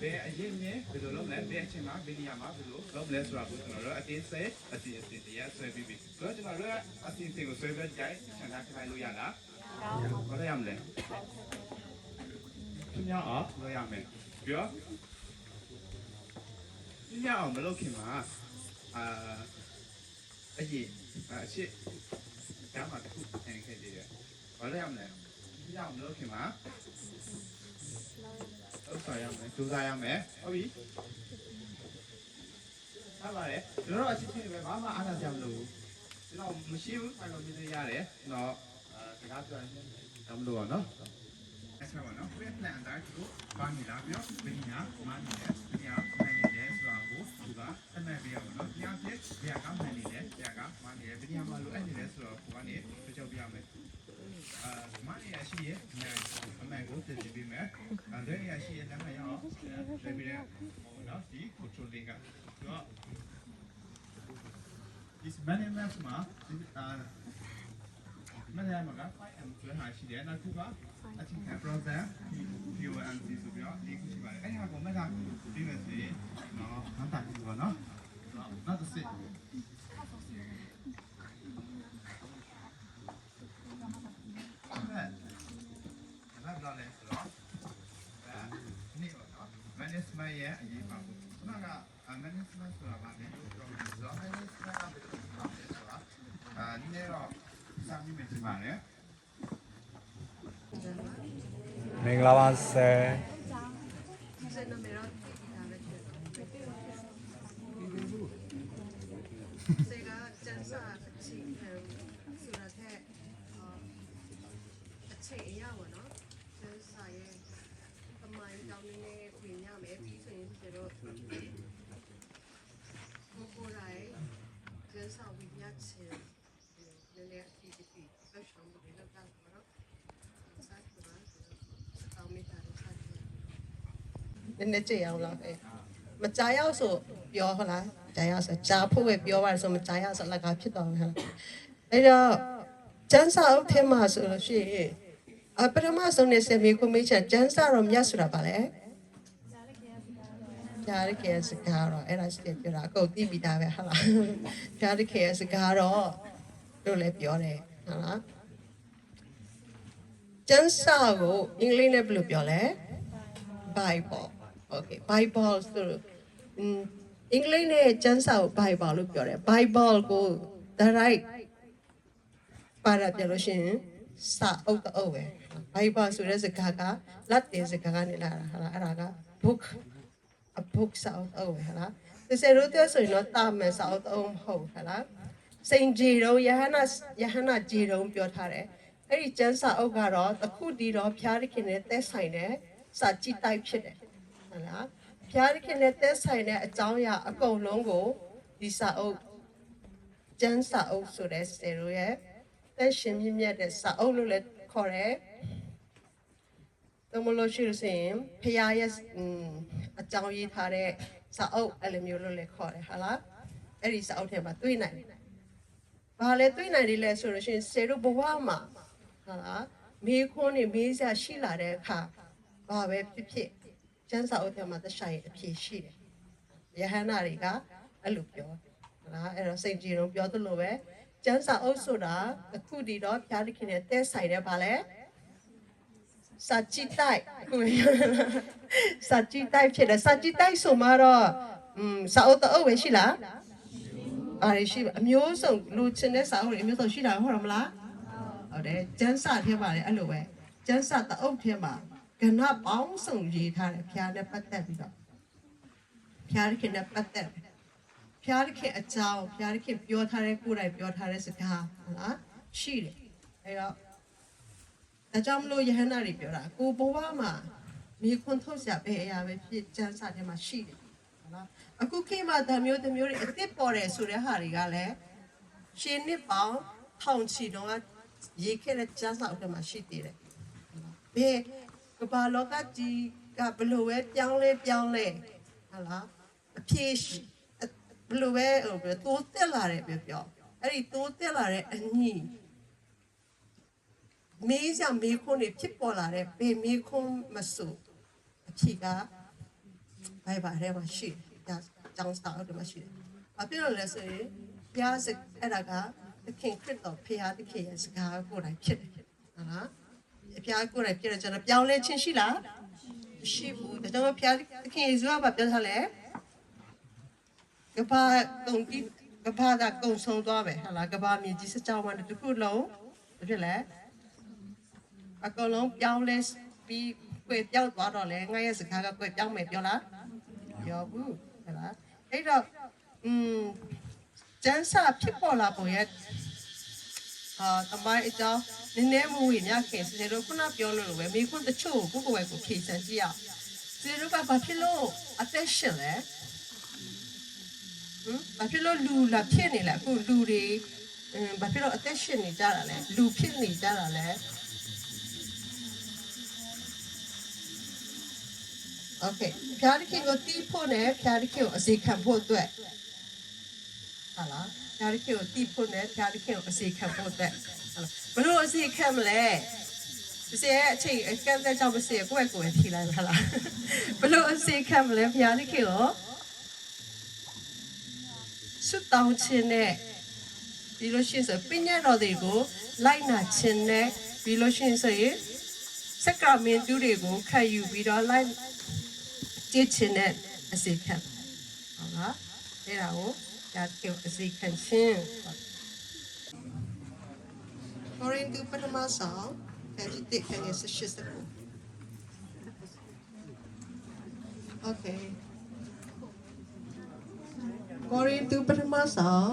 Speaker 11: ဘယ်အရင်နဲ့ဘယ်လိုလုပ်လဲဘယ်အချိန်မှာဘယ်နေရာမှာဘယ်လိုလုပ်လဲဆိုတာကိုကျွန်တော်တို့အတင်းစိအစီအစဉ်တရားဆွဲပြီးပြီတော့ကျွန်တော်တို့အစီအစဉ်ကိုဆွဲပြီးကြိုင်ဆန္ဒခိုင်းလို့ရလားဘာလို့ရမလဲပြညာအောင်လို့ရမယ်ပြောပြညာအောင်မလုပ်ခင်မှာအရေးအရှိဒါမှတစ်ခုတင်ခဲ့သေးတယ်ဘာလို့ရမလဲပြညာအောင်မလုပ်ခင်မှာဟုတ်ပါရမယ်စူးစမ်းရမယ်ဟုတ်ပြီဟုတ်ပါတယ်ကျွန်တော်အချင်းချင်းပဲဘာမှအားနာကြမလို့ကျွန်တော်မရှိဘူးအဲ့လိုမျိုးတွေရတယ်ကျွန်တော်စကားပြောရင်တော့မလို့ပါနော်အဲ့ဆိုတော့နော် plan တိုင်းကိုပါနေလာပြီးတော့မင်းညာမာနေတယ်မင်းညာမှန်နေတယ်ဆိုတာကိုသူကသတ်မှတ်ပြရအောင်နော်တရားဖြစ်တရားကမှန်နေတယ်တရားကမှန်နေတယ်မင်းညာမှလိုအပ်နေတယ်ဆိုတော့ကိုကနေပြောပြရမယ်မာနေရရှိရဲ့အမှန်ကိုသိပြီးမယ်အဲ့ဒါရရှိရဲ့လက်မှတ်ရအောင်လည်းပြီးတော့နော်ဒီ controlling ကဆိုတော့ this management မှာ ไม่ได้มาก็ไฟแอมช่วยหาชีเดียนะคือว่าอาชีพแค่โปรเซสที่ว่าอันที่สุดยอดดีขึ้นไปไอ้ห่าผมไม่ทำดีเลยสิเนาะน้ำตาลดีกว่าเนาะน่าจะสิรับรองเลยสิเนาะนี่เนาะแมเนจเมนต์เนี่ยยี่ห้อนั่นก็แมเนจเมนต์ส่วนอะไรเนี่ยโปรเซสแมเนจเมนต์ก็เป็นส่วนนี่เนี่ยเราสร้างที่เป็นส่วนอะไร
Speaker 1: မင်္ဂလာပါဆယ်
Speaker 19: 제가 짠사 같이 수라테 같이 이야기하나 짠사에 그만 장면에 왜냐면 비선실로 고고라에 짠사 위야치 내내 티티피 그것도 내가 당거라 사이트가 다음에다로 사이트
Speaker 20: နည်းနည်းကြည့်အောင်လားပဲမကြာရောက်ဆိုပြောဟုတ်လားကြာရောက်ဆိုကြာဖို့ပဲပြောပါဆိုမကြာရောက်ဆိုလက်ကဖြစ်သွားမှာအဲ့တော့ကျန်းစာအုပ်ထဲမှာဆိုလို့ရှိရင်ပထမဆုံးနေစမေကွန်မရှင်ကျန်းစာတော့မြတ်ဆိုတာပါလေဖြားရခဲ့စကားတော့အဲ့ဒါရှိပြောတာအကုန်သိပြီးသားပဲဟုတ်လားဖြားရခဲ့စကားတော့တို့လည်းပြောတယ်ဟုတ်လားကျန်းစာကိုအင်္ဂလိပ်နဲ့ဘယ်လိုပြောလဲ Bible okay Bible ဆိုအင်္ဂလိပ်နဲ့ကျမ်းစာကို Bible လို့ပြောတယ် Bible ကို direct ပါရပြလို့ရှိရင်စာအုပ်တော့ပဲ Bible ဆိုတဲ့စကားကလက်တင်စကားကနေလာတာဟာလားအဲ့ဒါက book a book စာအုပ်တော့ပဲဟာလားဒီစရိုးတဲ့ဆိုရင်တော့တာမန်စာအုပ်တော့မဟုတ်ဟာလားစိန်ဂျီတော့ယဟနာဂျီတော့ပြောထားတယ်အဲ့ဒီကျမ်းစာအုပ်ကတော့အခုဒီတော့ဖျားရခင်နဲ့သက်ဆိုင်တဲ့စာကြည့်တိုက်ဖြစ်တယ်ဟုတ်လားဖျားရခင်နဲ့သက်ဆိုင်တဲ့အကြောင်းအရာအကုန်လုံးကိုဒီစာအုပ်ကျမ်းစာအုပ်ဆိုတဲ့စရိုးရဲ့သက်ရှင်မြင့်မြတ်တဲ့စာအုပ်လို့လည်းခေါ်တယ်သမလို့ရှိလို့ဆိုရင်ဖျားရဲ့အကြောင်းရေးထားတဲ့စာအုပ်အဲ့လိုမျိုးလို့လည်းခေါ်တယ်ဟုတ်လားအဲ့ဒီစာအုပ်ထဲမှာတွေ့နိုင်တယ်ဘာလဲတွေ့နိုင်တယ်လဲဆိုလို့ရှိရင်စရိုးဘဝမှာဟုတ်လားမေးခွန်းနေမေးစရာရှိလာတဲ့အခါဘာပဲဖြစ်ဖြစ်ကျမ်းစာအုပ်ထဲမှာသက်ဆိုင်အဖြစ်ရှိတယ်ယဟန္တာတွေကအဲ့လိုပြောဟုတ်လားအဲ့တော့စိတ်ကြည်လုံးပြောသလိုပဲကျမ်းစာအုပ်ဆိုတာအခုဒီတော့ဘုရားသခင်နဲ့သက်ဆိုင်တဲ့ဘာလဲစာကြည့်တိုက်စာကြည့်တိုက်ဖြစ်တယ်စာကြည့်တိုက်ဆိုမှတော့စာအုပ်တော့ပဲရှိလားအားရှိအမျိုးစုံလူချင်းတဲ့စာအုပ်တွေအမျိုးစုံရှိတာဟုတ်တယ်မလားဟုတ်တယ်ကျမ်းစာထဲမှာလည်းအဲ့လိုပဲကျမ်းစာတအုပ်ထဲမှာကဏ္ဍပေါင်းစုံရေးထားတယ်ဖျားနဲ့ပတ်သက်ပြီးတော့ဖျားခင်နဲ့ပတ်သက်ဖျားခင်အကြောင်းဖျားခင်ပြောထားတဲ့ကိုယ်တိုင်ပြောထားတဲ့စကားဟုတ်လားရှိတယ်အဲ့တော့ဒါကြောင့်မလို့ယဟန္တာတွေပြောတာကိုဘဝမှာမိခွန်းထုတ်စရာပဲအရာပဲဖြစ်ကျမ်းစာထဲမှာရှိတယ်ဟုတ်လားအခုခေတ်မှာဓာမျိုးတွေအစ်စ်ပေါ်တယ်ဆိုတဲ့ဟာတွေကလည်းရှင်နှစ်ပေါင်းထောင်ချီတော့ရေးခဲ့တဲ့ကျမ်းစာအုပ်ထဲမှာရှိသေးတယ်ဘယ်ကမ္ဘာလောကကြီးကဘယ်လိုပဲပြောင်းလဲဟုတ်လားအဖြစ်ဘယ်လိုပဲတိုးတက်လာတယ်ပြောအဲ့ဒီတိုးတက်လာတဲ့အညီမေးစရာမေးခွန်းတွေဖြစ်ပေါ်လာတဲ့ဘေးမေးခွန်းမဆိုအဖြစ်ကဘိုင်ဘာထဲမှာရှိတယ်ကျောင်းစာအုပ်ထဲမှာရှိတယ်ဘာဖြစ်လို့လဲဆိုရင်ဘုရားစအဲ့ဒါကသခင်ခရစ်တော်ဖခင်သခင်ရဲ့စကားကိုယ်တိုင်ဖြစ်တယ်ဟုတ်လားဖျားကိုယ်တိုင်ပြည့်တယ်ကျွန်တော်ပြောင်းလဲချင်းရှိလားမရှိဘူးဒါကြောင့်ဖျားသခင်ယေရှုကပြောထားလဲကဘာတုံတိကဘာကကုံဆုံးသွားပဲဟာလားကဘာမြေကြီးစကြောင်းမှာတစ်ခုလုံးဘာဖြစ်လဲအကောင်လုံးပြောင်းလဲပြီးကွယ်ပြောင်းသွားတော့လေငါရဲ့စကားကကွယ်ပြောင်းမယ်ပြောလားပြောဘူးဟာလားအဲ့တော့ကျန်းစာဖြစ်ပေါ်လာပုံရဲ့တမိုင်းအကြောင်းနည်းနည်းမဝေညခင်စေတို့ခုနပြောလို့ပဲမိခွန်းတချို့ကိုကိုယ်ကိုယ်ဖြေစမ်းကြည့်အောင်စေတို့ကဘာဖြစ်လို့အသက်ရှင်လဲဘာဖြစ်လို့လူလာဖြစ်နေလဲအခုလူတွေဘာဖြစ်လို့အသက်ရှင်နေကြတာလဲလူဖြစ်နေကြတာလဲโอเคဖျားခင်ကိုတီးဖို့နဲ့ဖျားခင်ကိုအစီခံဖို့အတွက်ဟာလားဖျားခင်ကိုတီးဖို့နဲ့ဖျားခင်ကိုအစီခံဖို့အတွက် ဘလို့အစီခက်မလဲဒီစရဲ့အချိန်ကန့်သက်ကြောင့်မစီကိုယ့်ကိုယ်ထိလိုက်ပါလားဘလို့အစီခက်မလဲဖျားသခင်ရောစွတ်တောင်းခြင်းနဲ့ပြီးလို့ရှိရင်ဆိုပညာတော်တွေကိုလိုက်နာခြင်းနဲ့ပြီးလို့ရှိရင်ဆိုရင်စက္ကရာမင်တူတွေကိုခံယူပြီးတော့လိုက်ကြည့်ခြင်းနဲ့အစီခက်ဟုတ်လားအဲ့ဒါကိုဒါကအစီခံခြင်းကိုရင်တူပထမဆောင်အဲဒီခန်းရဲ့ဆက်ရှိစကူโอเคကိုရင်တူပထမဆောင်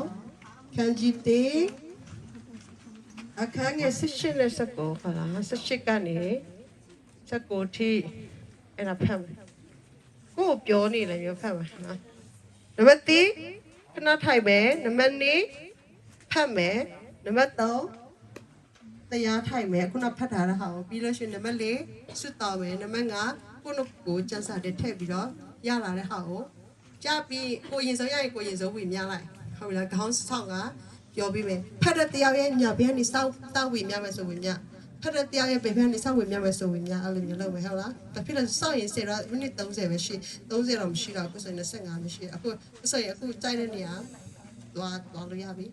Speaker 20: ခန်းကြီးတေအခန်းရဲ့ဆက်ရှိလက်စကူခလာဆက်ရှိကနေစကူထိအဲ့ဒါဖတ်မယ်ကိုပြောနေလည်းမျိုးဖတ်မယ်နော်နံပါတ်3ခဏထိုင်မယ်နံပါတ်2ဖတ်မယ်နံပါတ်3တရားထိုင်မယ်ခုနဖတ်ထားတဲ့ဟာကိုပြီးလို့ရှိရင်နံပါတ်4စွတ်တော်မယ်နံပါတ်5ခုနကိုစံစာတွေထည့်ပြီးတော့ရလာတဲ့ဟာကိုကြားပြီးကိုရင်ဆုံးရရင်ကိုရင်ဆုံးဝင်မြလိုက်ဟုတ်ပြီလားခေါင်းဆောင်ကပြောပြီးမယ်ဖတ်တဲ့တရားရဲ့ညာဘက်ကနေစောက်ဝင်မြမယ်ဆိုဝင်မြဖတ်တဲ့တရားရဲ့ဘယ်ဘက်ကနေစောက်ဝင်မြမယ်ဆိုဝင်မြအဲ့လိုမျိုးလုပ်မယ်ဟုတ်လားဒါဖြစ်လို့စောက်ရင်စေတော့မိနစ်30ပဲရှိ30တော့မရှိတော့အခုဆိုရင်25မရှိအခုဆိုရင်အခုကြိုက်တဲ့နေရာသွားလို့ရပြီ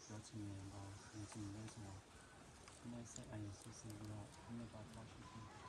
Speaker 2: ပြောချင်တယ်ပါဆင်ချင်လဲဆိုတော့ဒီနေ့ဆက်အရင်စစ်စစ်ပြီးတော့ဒီနေ့ပါတော့ရှိတယ်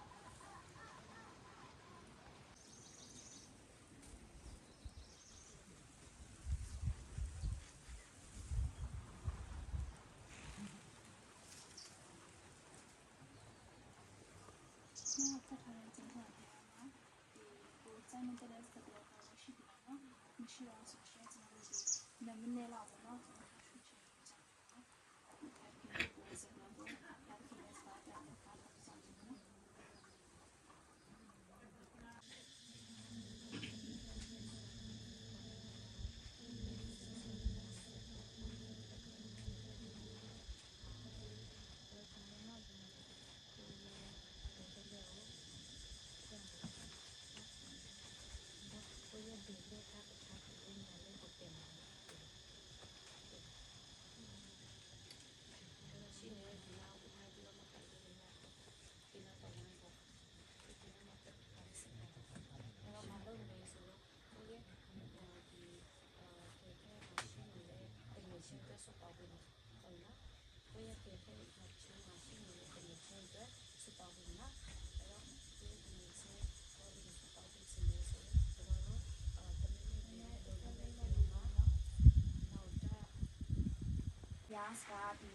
Speaker 17: ရားစကားဒီ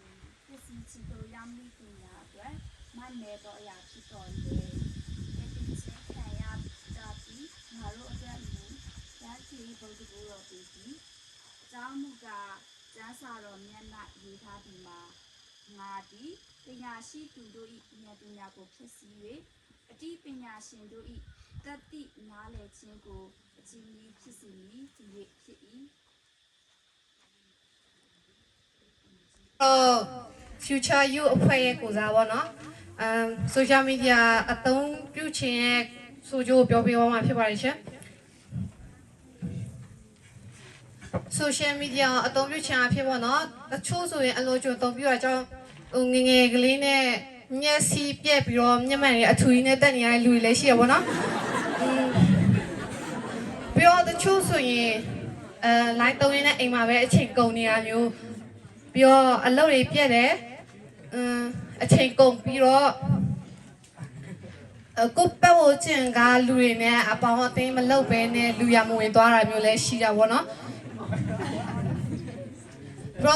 Speaker 17: ပစ္စည်းချီတို့ရမ်းပြီးပညာအတွက်မနယ်တော့အရာဖြစ်တော်လေဒီချင်းခံရကြ ပြီးငါတို့အတွက်မူရရှိဘုဒ္ဓဘုရောပြည်ပြီးအကြောင်းမူကားကျမ်းစာတော်မျက်နှာရေးထားပြီးမှာငါသည်ပညာရှိသူတို့၏ဉာဏ်ပညာကိုဖြစ်စီ၍အတိပညာရှင်တို့၏တတိနားလည်ခြင်းကိုအချင်းကြီးဖြစ်စီမည်ဒီ၍ဖြစ်၏
Speaker 7: future you အဖွဲ့ရဲ့ကိုစားပေါ့နော်social media အသုံးပြုခြင်းရဲ့ဆိုကြိုးပြောပြသွားမှာဖြစ်ပါတယ်ရှင် social media အသုံးပြုခြင်းအဖြစ်ပေါ့နော်တချို့ဆိုရင်အလိုကျအသုံးပြုရကြောင်းငငယ်ကလေးနဲ့မျက်စိပြက်ပြီးတော့မျက်မှန်တွေအထူကြီးနဲ့တက်နေရတဲ့လူတွေလည်းရှိရပါတော့ပြီးတော့တချို့ဆိုရင်like သုံးရင်းနဲ့အိမ်မှာပဲအချိန်ကုန်နေရမျိုးပြီးတော့အလုပ်တွေပြက်တယ်အချိန်ကုန်ပြီးတော့ကိုပတ်ဖို့ကျင်ကလူတွေနဲ့အပေါင်းအသင်းမလုပ်ဘဲနဲ့လူရမဝင်သွားတာမျိုးလည်းရှိတာပေါ့နော်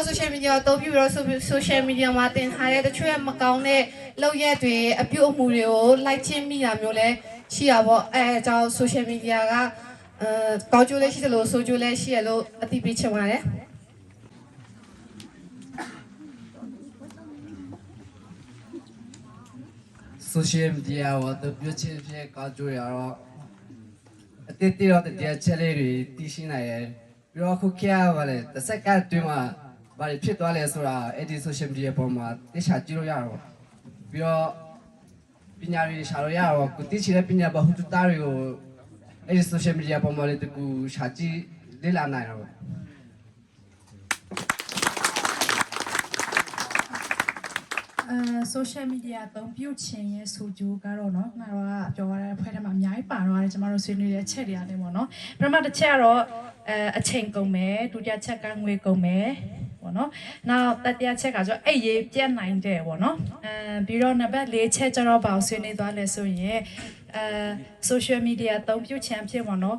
Speaker 7: social media အသုံးပြုပြီးတော့ social media မှာတင်ထားတဲ့တချို့ရဲ့မကောင်းတဲ့လုပ်ရက်တွေအပြုအမူတွေကို like ချင်းမိတာမျိုးလည်းရှိတာပေါ့အဲအကြောင်း social media ကကောင်းကျိုးလည်းရှိတယ်လို့ဆိုကျိုးလည်းရှိရလို့အသိပေးချင်ပါတယ်
Speaker 14: social media ဝတ်ပြုချင်းဖြစ်ကောင်းကျိုးရတော့အတိတ်တော့တရားချက်လေးတွေတည်ရှိနိုင်ရဲ့ပြီးတော့ခုခေတ်ကလည်းတစ်စက္ကန့်တွင်းမှာဘာတွေဖြစ်သွားလဲဆိုတာအဲ့ဒီ social media ပေါ်မှာသိချာကြည့်လို့ရတော့ပြီးတော့ပညာတွေရှာလို့ရတော့ကိုသိချင်တဲ့ပညာဘာဟုတတားတွေကိုအဲ့ဒီ social media ပေါ်မှာလည်းတကူရှာကြည့်လေ့လာနိုင်တော့
Speaker 21: social media အသုံးပြုခြင်းရဲ့ဆိုကြိုးကတော့เนาะငါတို့ကပြောရတဲ့ဖွဲ့ထဲမှာအများကြီးပါတော့တယ်ကျမတို့ဆွေးနွေးတဲ့အချက်တွေရတယ်ပေါ့နော်ပထမတစ်ချက်ကတော့အချိန်ကုန်မယ်ဒုတိယချက်ကငွေကုန်မယ်ပေါ့နော်နောက်တတိယချက်ကဆိုအဲ့ရေးပြတ်နိုင်တယ်ပေါ့နော်ပြီးတော့နံပါတ်၄ချက်ကျတော့ပါဆွေးနွေးသွားလဲဆိုရင် social media အသုံးပြုခြင်းဖြစ်ပေါ့နော်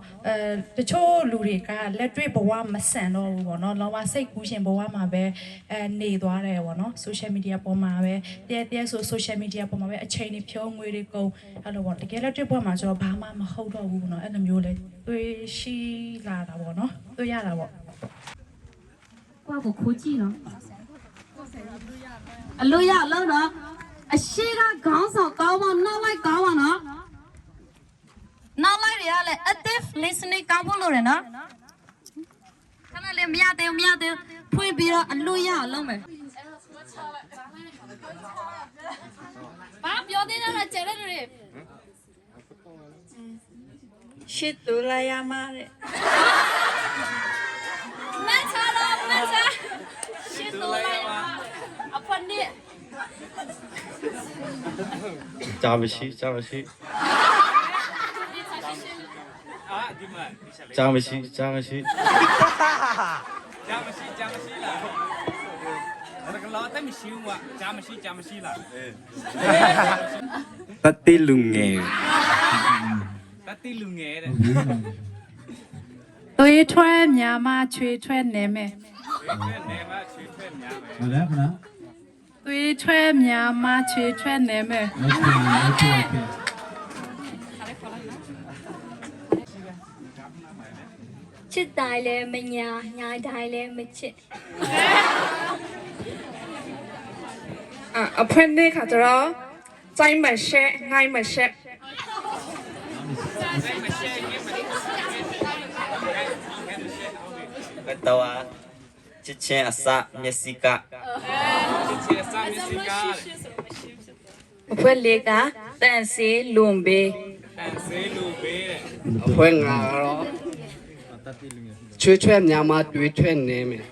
Speaker 21: တချို့လူတွေကလက်တွေ့ဘဝမဆန်တော့ဘူးပေါ့နော်လောကစိတ်ကူးရှင်ဘဝမှာပဲနေသွားတယ်ပေါ့နော် social media ပေါ်မှာပဲတဲဆို social media ပေါ်မှာပဲအချိန်တွေဖြုံးငွေတွေကုန်အဲ့လိုပေါ့တကယ်လက်တွေ့ဘဝမှာကျတော့ဘာမှမဟုတ်တော့ဘူးပေါ့နော်အဲ့လိုမျိုးလေတွေးရှိလာတာပေါ့နော်တွေးရတာပေါ့
Speaker 5: ကိုယ့်ကိုခိုးကြည့်နော်အလို့ရလို့တော့အရှိကခေါင်းဆောင်ကောင်းပါနောက်လိုက်ကောင်းပါနော်နောက်လိုက်တွေကလည်း active listening ကောင်းဖို့လိုတယ်နော်ခဏလေးမရသေးဖွင့်ပြီးတော့အလို့ရအောင်လုပ်မယ်ဘာပြောသေးတယ်ကျဲတဲ့တွေရှစ်တူလာရမှာတဲ့မချရှစ်တူလာရမှာအဖွင့်နေ
Speaker 1: ကြားမရှိကြားမရှိ ကြားမရှိလားဘယ်ကလာတဲ့မရှိဘူးကွာကြားမရှိလားတတိလူငယ်တဲ့
Speaker 21: သွေးထွက်များမှချွေထွက်နေမယ်
Speaker 3: ဟုတ်လားခဏ
Speaker 21: သွေးထွက်များမှချွေထွက်နေမယ်
Speaker 17: ချစ်တိုင်းလည်းမညာညာတိုင်းလည်းမချစ်
Speaker 7: အဖွင့်နေခါကျတော့ใจမရှက်ငိုင်းမရှက်
Speaker 14: တော့ချစ်ချင်းအစမျက်စိကအ
Speaker 5: ဖွင့်လေးကတန်စေးလွန်ပေး
Speaker 14: အဖွင့်ငါတော့ချွေချွဲများမှတွေးထွက်နေမယ်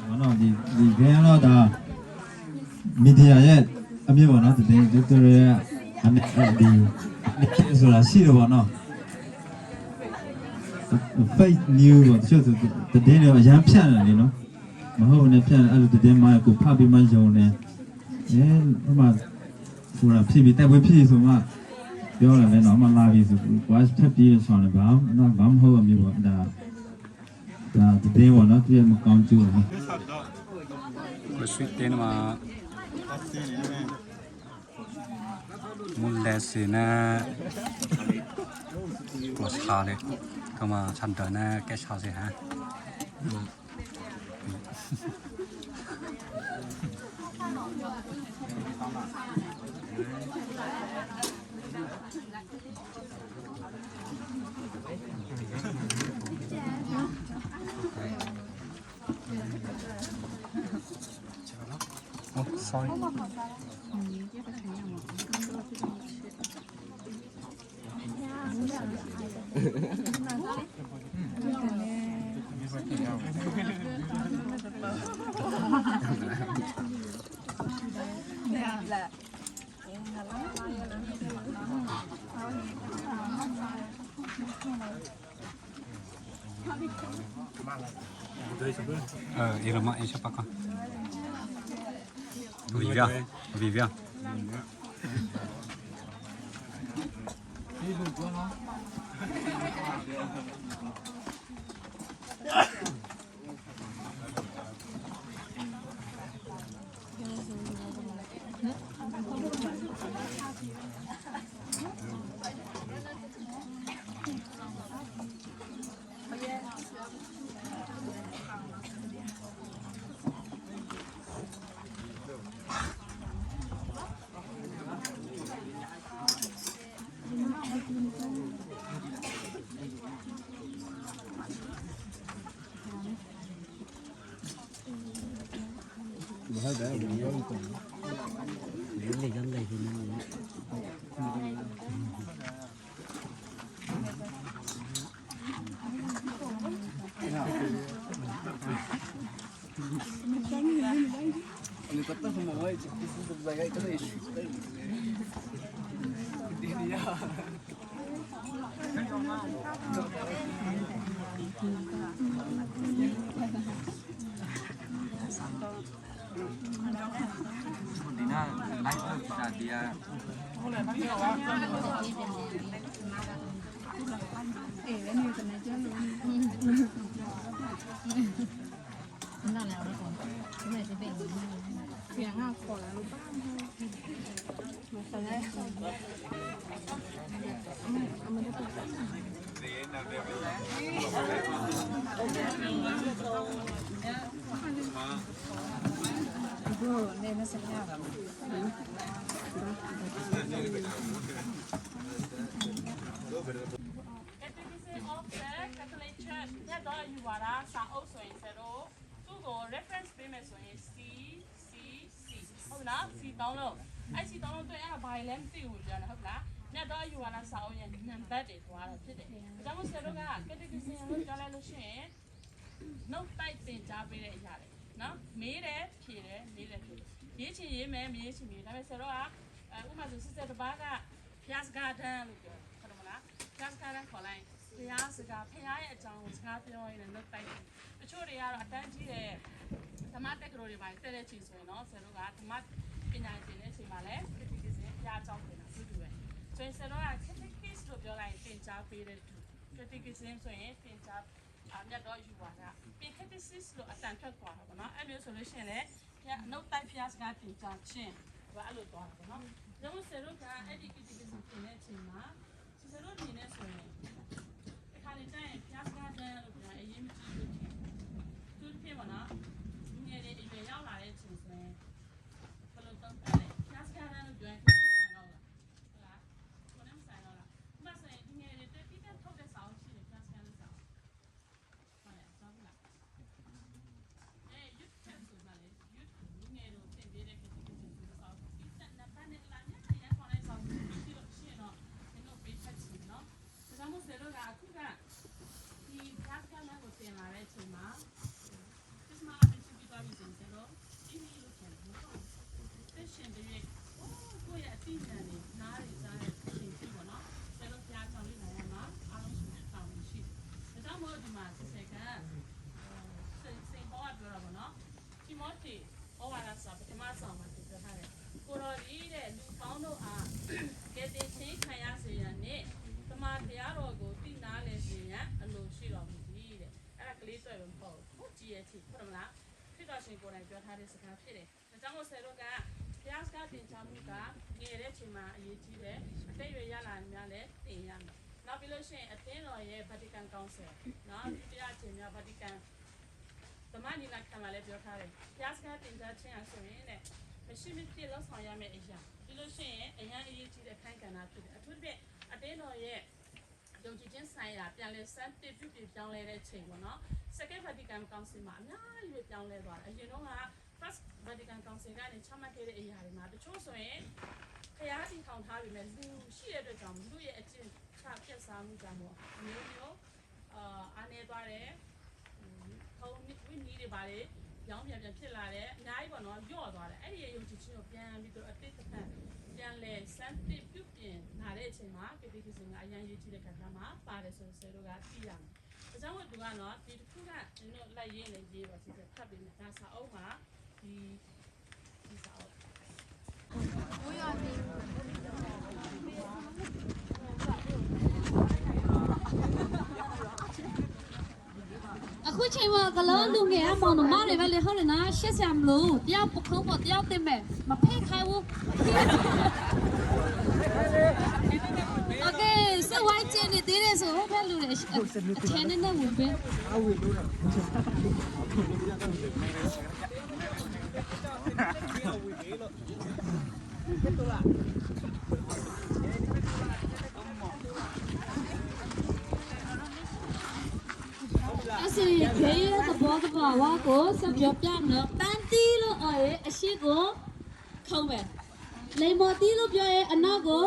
Speaker 3: ဘာလို့ဒီဘယ်တော့ဒါမီဒီယာရဲ့အမြင်ပေါ့နော်ဒီဒေတာရဲ့အမြင်ဒီဆိုတာရှိတယ်ပေါ့နော် fake news ပေါ့တချို့ဆိုတဲ့နေအရန်ဖြန့်တယ်နော်မဟုတ်နဲ့ဖြန့်အဲ့လိုတဲ့မှာကိုဖတ်ပြီးမှယုံနေဟိုမှာဟိုလာဖြစ်ပြီးတိုက်ပွဲဖြစ်ဆိုမှပြောတယ်လည်းတော့မလာပြီဆိုကွာထပ်ပြီးဆိုတော့ဘာမဟုတ်အမျိုးပေါ့ဒါတဲ့ပေါ့နော်သူရဲ့မကောင်းကျိုးနော်
Speaker 1: ဆွေးတဲ့မှာ มุลเลสินะกลัวชาเลยก็มาชันเดินนะแกชาสิฮะโอ้ sorry 伊朗嘛，伊是八个。Vivian。
Speaker 8: reference ပေးမယ်ဆိုရင် C ဟုတ်လား C တောင်းလို့အဲ့ C တောင်းလို့တွေ့အဲ့ဒါဘာလဲမသိဘူးပြောတယ်ဟုတ်လားမြတ်တော့ယူဝါဒစာအုပ်ရဲ့နံပါတ်တွေသွားတာဖြစ်တယ်ဒါကြောင့်မို့ဆရာတို့က categorization လို့ပြောလိုက်လို့ရှိရင် note တိုက်တင်ကြားပေးတဲ့အရာတွေနော်မေးတယ်ဖြေတယ်မေးတယ်ဖြေတယ်ရေးချင်ရေးမယ်မရေးချင်ရေးဒါပေမဲ့ဆရာတို့ကဥပမာဆိုစစ်စစ်တစ်ပါးကဖျားစကားတန်းလို့ပြောဟုတ်မလားဖျားစကားတန်းခေါ်လိုက်ဖျားစကားဖျားရဲ့အကြောင်းကိုစကားပြောရရင် note တိုက်တယ်တချို့တွေကတော့အတန်းကြီးတဲ့ဓမ္မတက္ကသိုလ်တွေပိုင်းတက်တဲ့ချိန်ဆိုရင်တော့ဆရာတို့ကဓမ္မပညာသင်တဲ့အချိန်မှာလည်းခတိကစဖျားအကြောင်းသင်တာတူတူပဲဆိုရင်ဆရာတို့က catechist လို့ပြောလိုက်သင်ကြားပေးတဲ့သူ catechist ဆိုရင်သင်ကြားမြတ်တော့ယူပါတာပြင် catechist လို့အတန်ထွက်သွားတာပေါ့နော်အဲ့မျိုးဆိုလို့ရှိရင်လည်းနှုတ်တိုက်ဖျားစကားသင်ကြားခြင်းဘာအဲ့လိုသွားတာပေါ့နော်ဒါမှမဟုတ်ဆရာတို့ကအဲ့ဒီ catechist သင်တဲ့အချိန်မှာဆရာတို့နေနေဆိုရင်အခါလေးကျရင်ဖျားစကားတန်းလို့ပြောအရင်မကြည့်ဘူးသူဖြစ်ပါနော်ငယ်လေးတွေရောက်လာတဲ့အချိန်ဆိုရင်ဘယ်လိုသုံးလဲဖျားစကားတန်းလို့ပြောရင်ဆိုင်တော့လားဟုတ်လားကိုယ်နဲ့ဆိုင်တော့လားမဆိုင်ဒီငယ်လေးတွေတိကျထုတ်တဲ့စာအုပ်ရှိတယ်ဖျားစကားလေးစာအုပ်ဟုတ်တယ်သွားပြီလားyouth ဆိုတာလေ youth ငယ်လို့သင်ပေးတဲ့ကိစ္စကိုစာအုပ်ဒီစက်နံပါတ်နဲ့လာညနေရခေါ်လိုက်စာအုပ်ရှိလို့ရှိရင်တော့ဒီလိုပေးချက်ချင်နော်ဒါကြောင့်မို့ဆရာတို့ကအခုကဒီဖျားစကားလေးကိုသင်လာတဲ့အချိန်မှာဒီမှာအပြင်ပြီးသွားပြီဆိုတော့ဒီလိုလို့ပြန်လို့တက်ရှင်တွေကိုယ့်ရဲ့အတိအကျန်တွေနားရကြတဲ့အချိန်ကြီးပေါ့နော်ဆရာတို့ဖျားဆောင်လေးနိုင်ရမှာအားလုံးစုတောင်းရှိတယ်ဒါကြောင့်မို့ဒီမှာဆက်ဆက်ကစိန်ပေါ်ကပြောတာပေါ့နော်ဒီမော့တီဟောဝါဒစာပထမဆောင်မှာပြောထားတယ်ကိုတော်ကြီးတဲ့လူပေါင်းတို့အားကဲတင်ချင်းခံရစေရနဲ့သမာတရားတော်ကိုသိနာလဲစေရန်အလိုရှိတော်မူသည်တဲ့အဲ့ဒါကလေးတွေ့မဟုတ်ဘူးကြည်ရဲ့ချီဟုတ်မလားဖြစ်တော်ရှင်ကိုယ်တိုင်ပြောထားတဲ့စကားဖြစ်တယ်ဒါကြောင့်မို့ဆရာတို့ကဘု ရားစကားတင်ချမှုကငယ်တဲ့ချိန်မှာအရေးကြီးတယ်အတိတ်ရရလာများလည်းတင်ရမယ်နောက်ပြီးလို့ရှိရင်အသင်းတော်ရဲ့ Vatican Council နော်တရားချိန်များ Vatican သမဏိနာခံမှာလည်းပြောထားတယ်ဘုရားစကားတင်ကြားခြင်းအဆိုရင်တဲ့မရှိမဖြစ်လောက်ဆောင်ရမယ့်အရာပြီးလို့ရှိရင်အရင်အရေးကြီးတဲ့ခိုင်ကဏ္ဍဖြစ်တယ်အထူးသဖြင့်အသင်းတော်ရဲ့ယုံကြည်ခြင်းဆိုင်ရာပြန်လဲစမ်းတစ်ပြုပြင်ပြောင်းလဲတဲ့ချိန်ပေါ့နော် Second Vatican Council မှာအများကြီးပြောင်းလဲသွားတယ်အရင်တော့က First Vatican Council ကနေချမှတ်ခဲ့တဲ့အရာတွေမှာတချို့ဆိုရင်ခရီးတင်ထောင်ထားပြီးမဲ့လူရှိတဲ့အတွက်ကြောင့်လူရဲ့အကျင့်ချပြတ်စားမှုကြောင့်ပေါ့အမျိုးမျိုးအားနေသွားတယ်ထုံးဝိနည်းတွေပါလေရောင်းပြန်ဖြစ်လာတယ်အများကြီးပေါ့နော်ညော့သွားတယ်အဲ့ဒီယုံကြည်ခြင်းကိုပြန်ပြီးတော့အတိတ်ကပြန်လဲစမ်းတစ်ပြုပြင်လာတဲ့အချိန်မှာကေတီကစင်ကအရင်ရေးကြည့်တဲ့ခါကျမှပါတယ်ဆိုဆယ်တို့ကသိရမယ်။ဒါကြောင့်မို့သူကတော့ဒီတစ်ခုကကျွန်တော်လိုက်ရင်းနေရေးပါစီဖတ်ပြီးဒါစာအုပ်မှာဒီစာအုပ်
Speaker 5: အခုချိန်မှာကလောလူငယ်အမောင်တို့မတွေပဲလေဟုတ်တယ်နော်ရှက်ဆံမလို့တယောက်ပခုံးပေါ်တယောက်တင်မဲ့မဖိတ်ခိုင်းဘူးโอเคစဝိုင်းကျင်းနေသေးတယ်ဆိုဘယ်လူလဲအထင်းနဲ့ဝင်ပဲအစီခေရတဲ့ဘောကဘာဝကိုစပြောပြနော်ပန်းတီးလို့အရှိကိုခုံးမယ်လေမော်တီးလို့ပြောရင်အနောက်ကို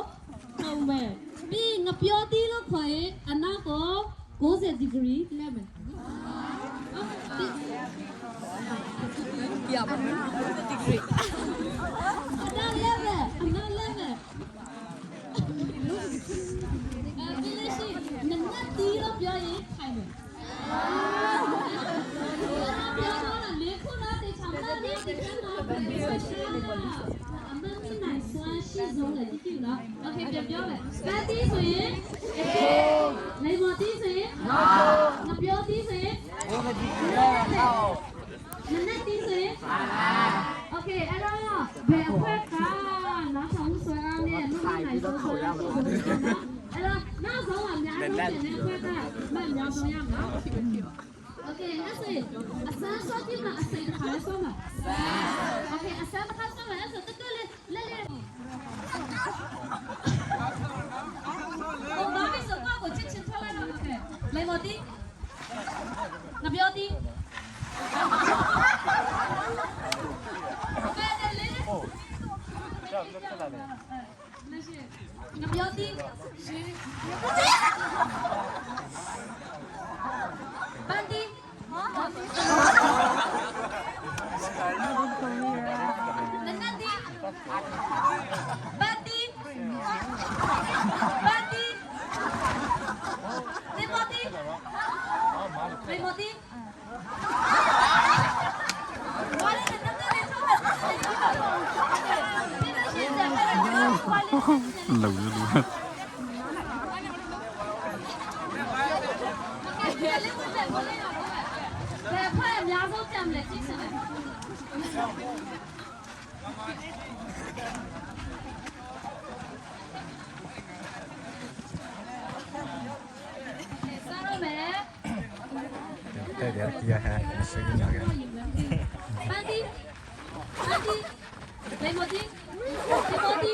Speaker 5: ခုံးမယ်ပြီးငပြောတီးလို့ခေါ်ရင်အနောက်ကို90 degree လဲမယ်ပြပါမယ်90 degree အနောက်လဲမယ်ပြီးလို့ရှိရင်နတ်တီးလို့ပြောရင်ခိုင်မယ်ပြောတော့လေခုနကတည်းကမှတ်နေတယ်နော်ဘယ်လိုရှိလဲအမမနိုင်စွမ်းရှိဆုံးလေကြည့်နော်โอเคပြောမယ်စပတ်တီးဆိုရင်လေမော်တီးဆိုရင်ငပြောတီးဆိုရင်နနတီးဆိုရင်โอเคအဲ့တော့ဘယ်အခွက်ကနောက်ဆုံးဆွဲအားနဲ့မမနိုင်စွမ်းရှိဆုံးအဲ့တော့နောက်ဆုံးအများကြီးတဲ့ခွက်ကမများဆုံးရမှာOkay, asal asal soal mana asal itu kalau sama. Okay, asal kalau sama asal tu le. Oh, mami suka aku cincin cakap nak okay. Lagi mati? Nabi mati? Okay, ada le. Oh, jap, lepas lah le. Nabi mati? Bandi. Nanti. Bandi. Bandi. Limoti. Limoti.
Speaker 1: lâu luôn
Speaker 5: Để phải em nhớ dấu chậm lại chính xác. Sao rồi mẹ?
Speaker 1: để kia ha sẽ cái nhà kìa
Speaker 5: Bạn đi. Bạn đi. Lấy một đi. Lấy một đi.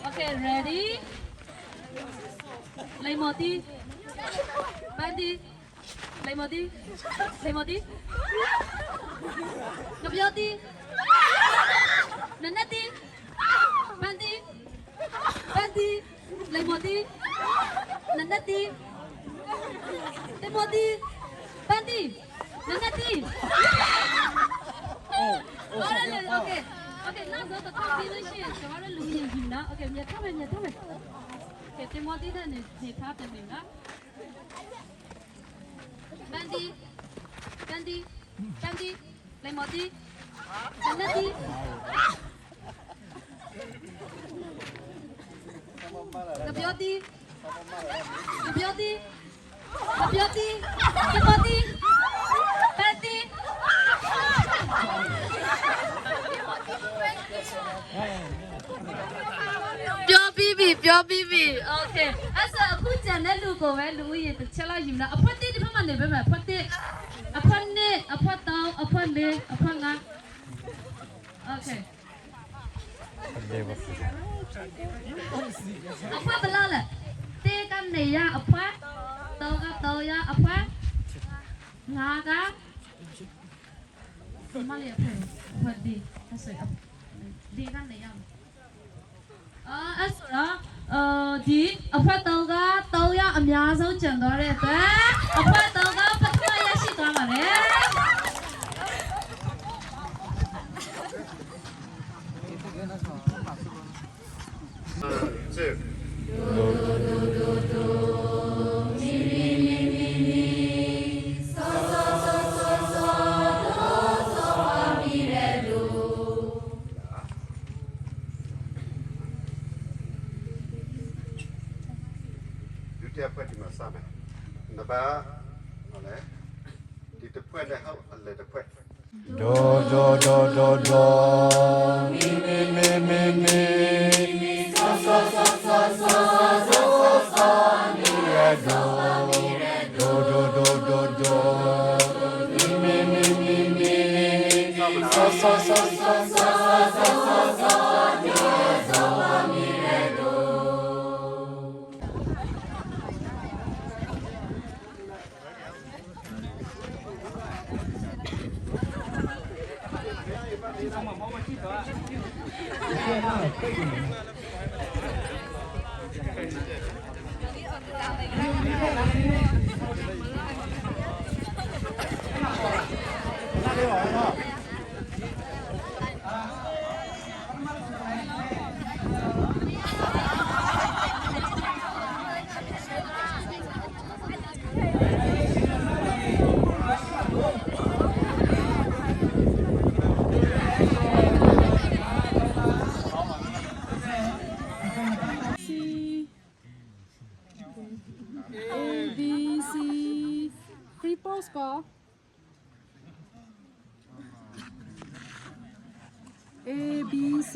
Speaker 5: Okay, ready? Lấy một đi. Bạn đi. Lấy một đi. Lấy một đi. Ngập vô đi. Nấn nét đi. Bạn đi. Bạn đi. Lấy một đi. Nấn nét đi. Lấy một đi. Bạn đi. Nấn nét đi. Okay. Okay, now go to combination. So what are you doing now? Okay, me come. Okay, Timothy then is the top of me, huh? 班迪，班迪，班迪，雷莫迪，班纳迪。个表弟，个表弟，个表弟，个表弟，班迪。ပြောပြီးပြီโอเคအဲ့ဆိုအခုကျန်တဲ့လူကိုပဲလူဦးရေတစ်ချက်လောက်ယူမလားအဖွက်တစ်ဒီဘက်မှာနေပဲမယ်အဖွက်တစ်အဖွက်နှစ်အဖွက်သုံးအဖွက်လေးအဖွက်ငါโอเคအဖွက်ဘယ်လောက်လဲတေးကနေရအဖွက်သုံးကတော့ရအဖွက်ငါကမလေးအဖွက်ဒီအဲ့ဆိုဒီကနေရအဲ့ဆိုတော့ဒီအဖွက်တော့က3ရအများဆုံးကျန်သွားတဲ့အတွက်အဖွက်တော့ကပထမရရှိသွားပါလေ
Speaker 10: เพื่อนที่มาทราบไหมนะบ้าอะไรที่จะเพื่อนได้เขาอะไรจะเพื่อนโดโดโดโดโดมีมีมีมีมีโซโซโซโซโซโซโซมีเรโดโดโดโดโดโดมีมีมีมีมีโซโซโซโซโซโซโซมีเรโดมีเรโด
Speaker 9: score A B C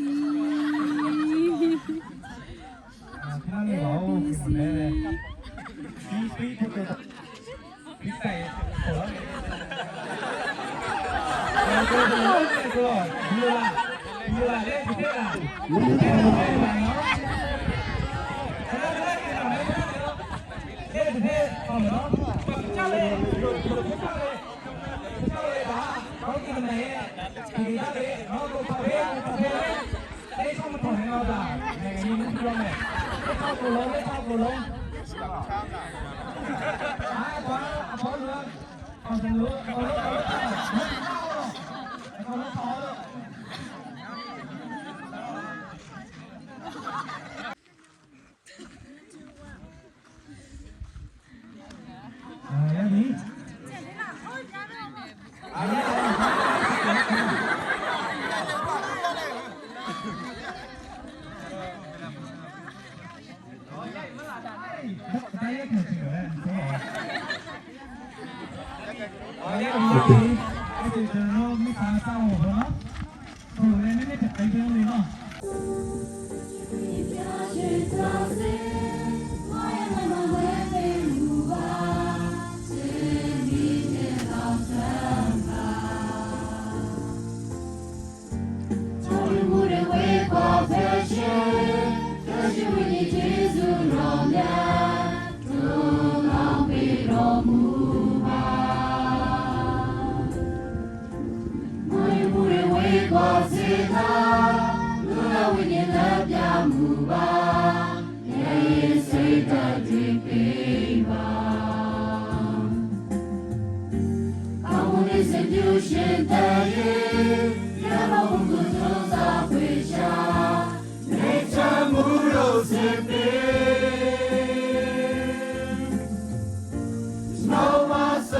Speaker 9: No más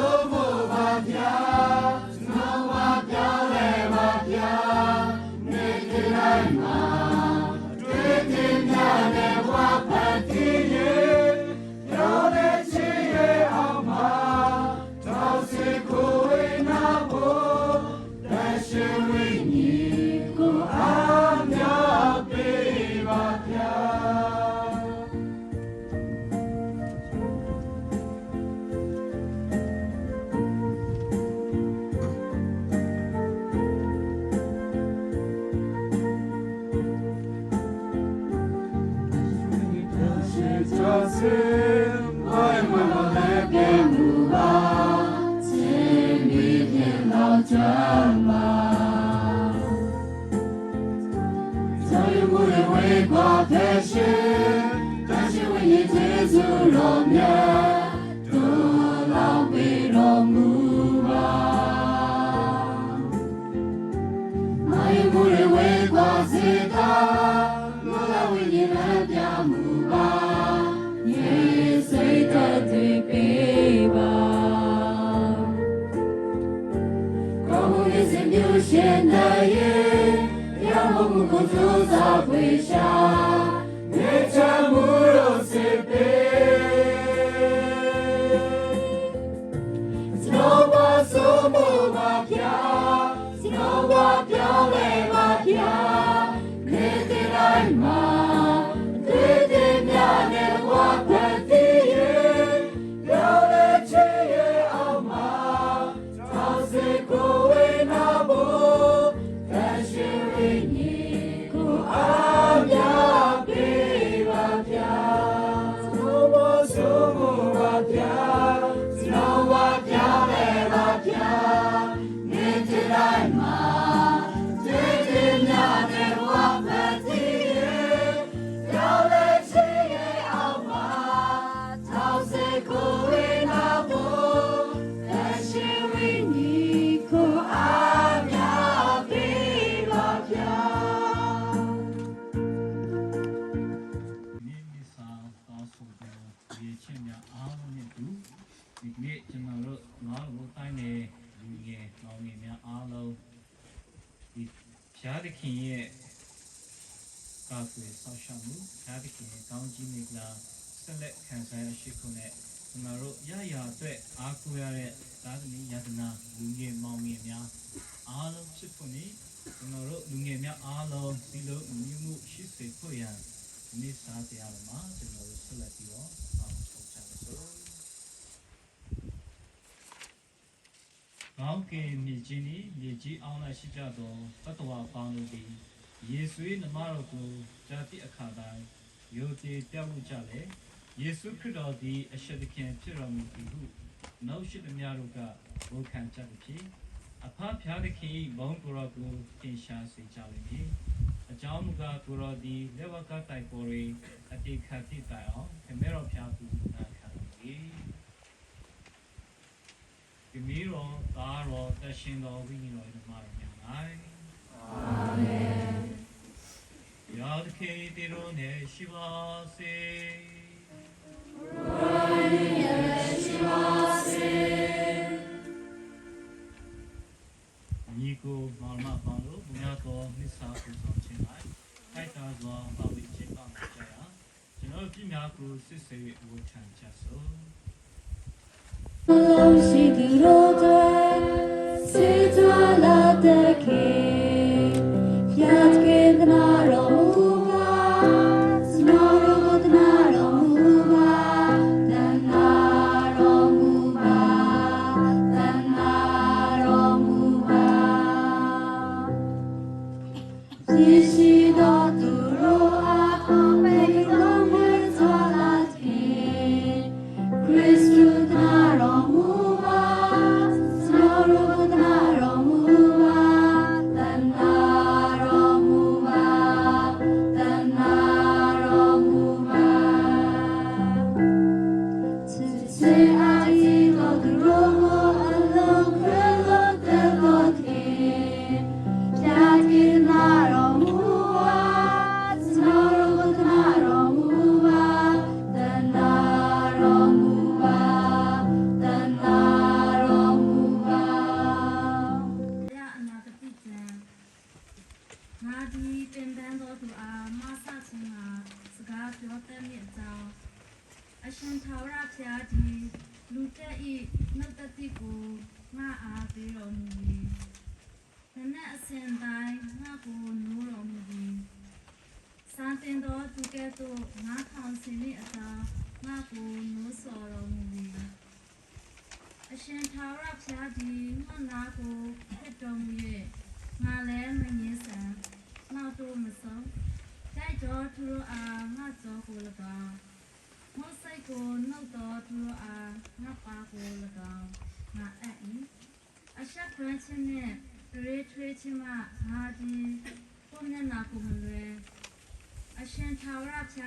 Speaker 7: အ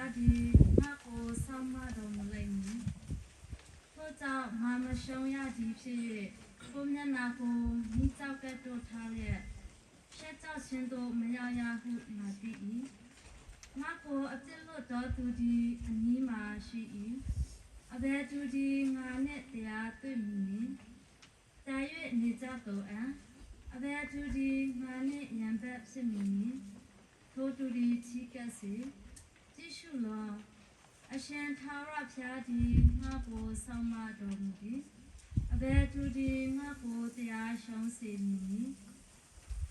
Speaker 4: ားဒီငါကိုဆောင်းမတော်မူလိမ့်မည်ထို့ကြောင့်ငါမရှုံးရသည်ဖြစ်၍ကိုမျက်နာကိုမိကြောက်ကဲ့သို့ထားလျက်ရှက်ကြောက်ခြင်းသို့မရောက်ရဟုငါသိ၏ငါကိုအပြစ်လွတ်တော်သူသည်အနီးမှာရှိ၏အဘယ်သူသည်ငါနှင့်တရားတွေ့မည်တာ၍နေကြကုန်အဘယ်သူသည်ငါနှင့်ရန်ဘက်ဖြစ်မည်ထိုသူသည်ချီးကပ်စေကြည့်ရှုလောအရှင်ထာဝရဘုရားသည်ငါကိုဆောင်မတော်မူသည်အဘယ်သူသည်ငါကိုတရားရှုံးစေမည်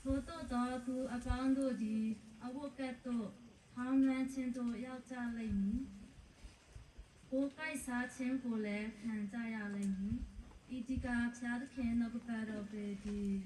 Speaker 4: ထို့သောသူအပေါင်းတို့သည်အဝတ်ကဲ့သို့ဟောင်းလွှမ်းခြင်းတို့ရောက်ကြလိမ့်မည်ကိုယ်ကိုက်စားခြင်းကိုလည်းခံကြရလိမ့်မည်ဤဒီကဘုရားသခင်နှုတ်ကပတ်တော်ပေသည်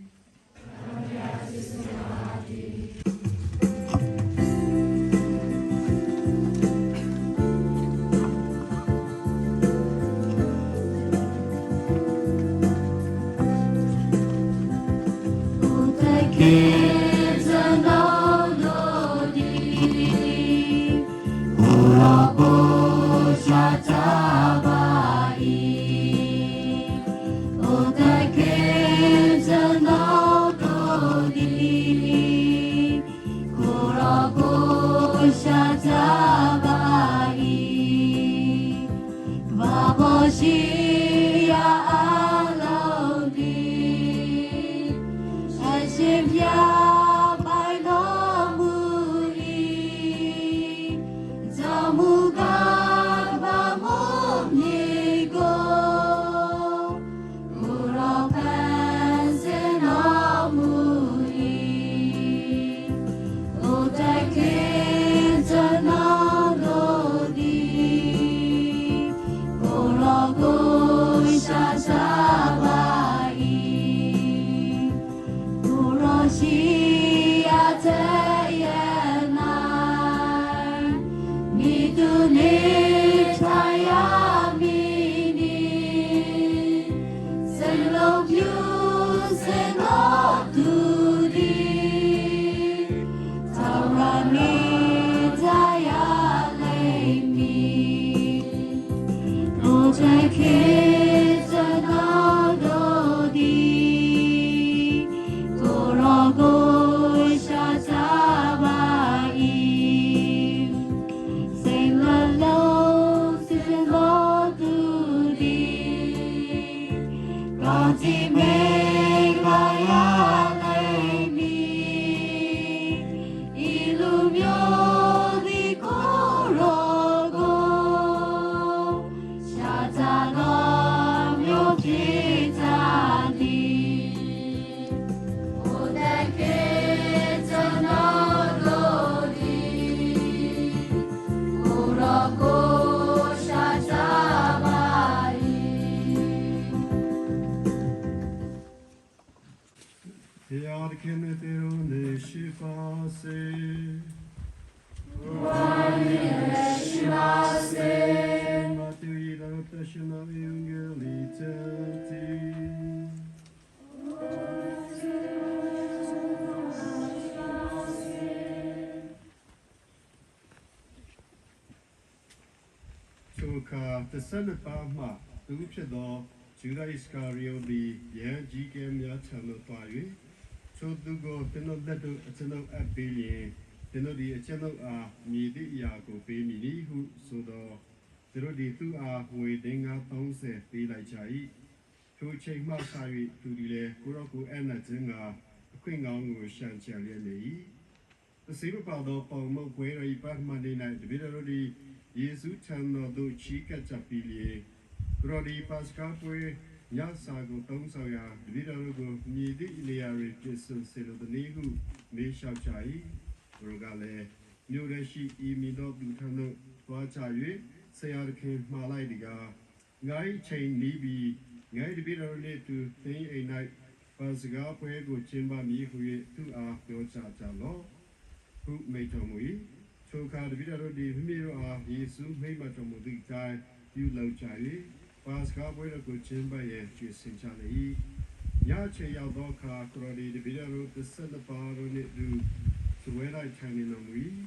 Speaker 10: The Senate Parma, the which of the Judah Iscariot, the Yan G. Gamia Channel Fire, so to go to no letter a channel at billion, the no the channel are Midi Yago, Bemini, who so the Rodi 2 are waiting at Tongse, be like Chai, to check my side to the Kuraku and a Jenga, Queen on with Shan Chalian. The silver powder of Palmo, where I pack Monday night, the video Yesu channel do chica chapili, Grody Pascapwe, Yasago Tongsaya, Vidago, Midi Iliari, Jason Selo the Nigu, Misha Chai, Rogale, New Reshi, Imido Butano, Wachayu, Sayarkin Malaidiga, Guy Chain Nibi, Guy the Vidari to Thing a night, Pascapwe, go Chimba Mi, who 2 are your chachalo, who made Tomui. So called video the Miro are Yesu, made much of the guy, you love Charlie, pass halfway to go chamber, yes, in Charlie. Yache Yadoka, Crowdy, the video, the center bar on it, do so when I can in a wee.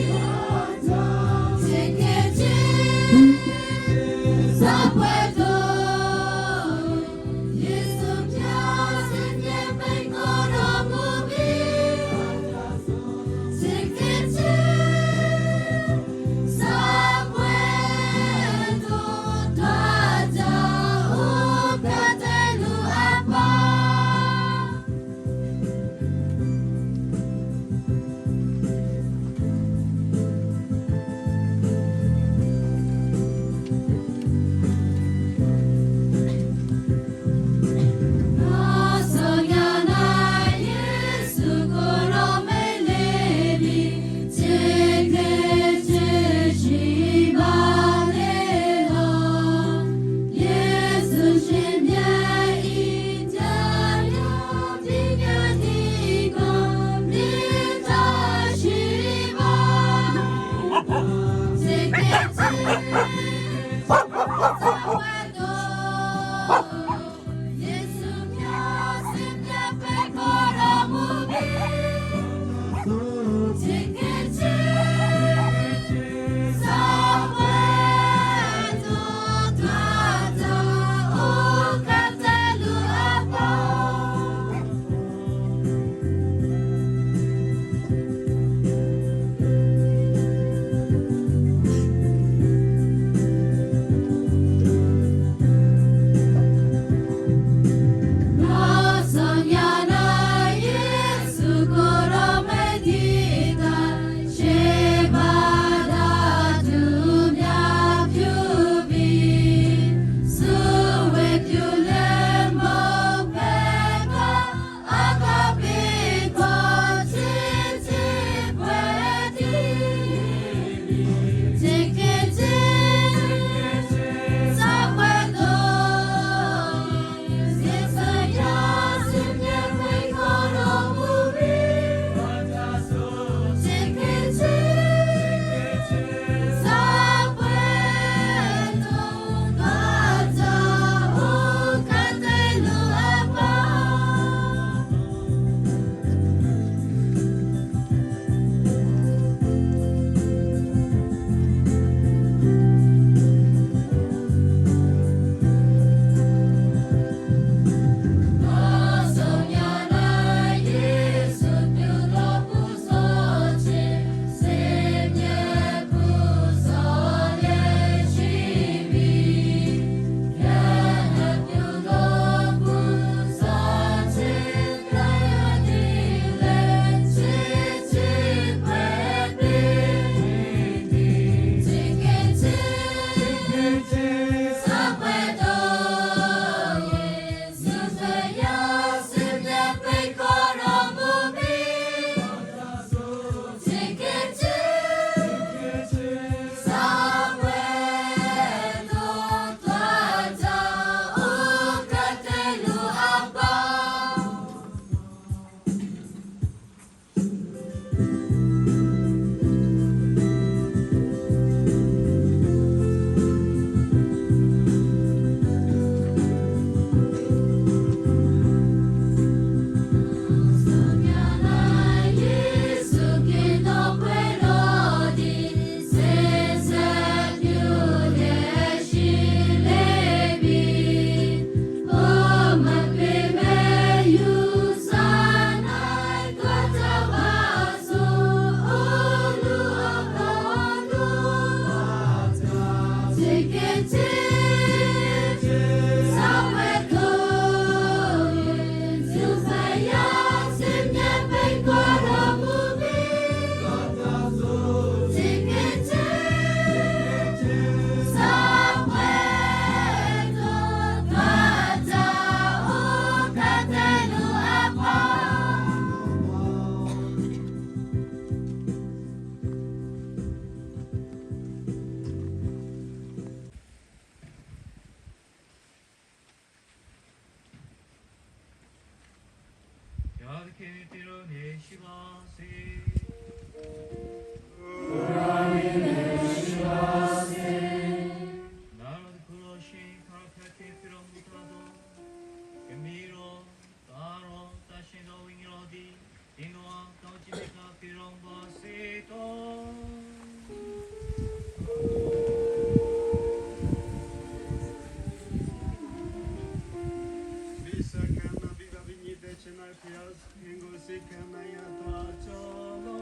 Speaker 15: သခင်တည်တော်နေရှိပါစေ နာရကုလိုရှိခါခက်ကေပြတော်မူသောကမီရောသာရောတရှင်တော်ဝိညာဉ်တော်သည်ဒီနောတောင်းချစ်ကပြတော်ပါစေတော်မိစကံနာဘိဗဗိညတေချနာဖျားငင်ကိုစိကံနာယတောချောလော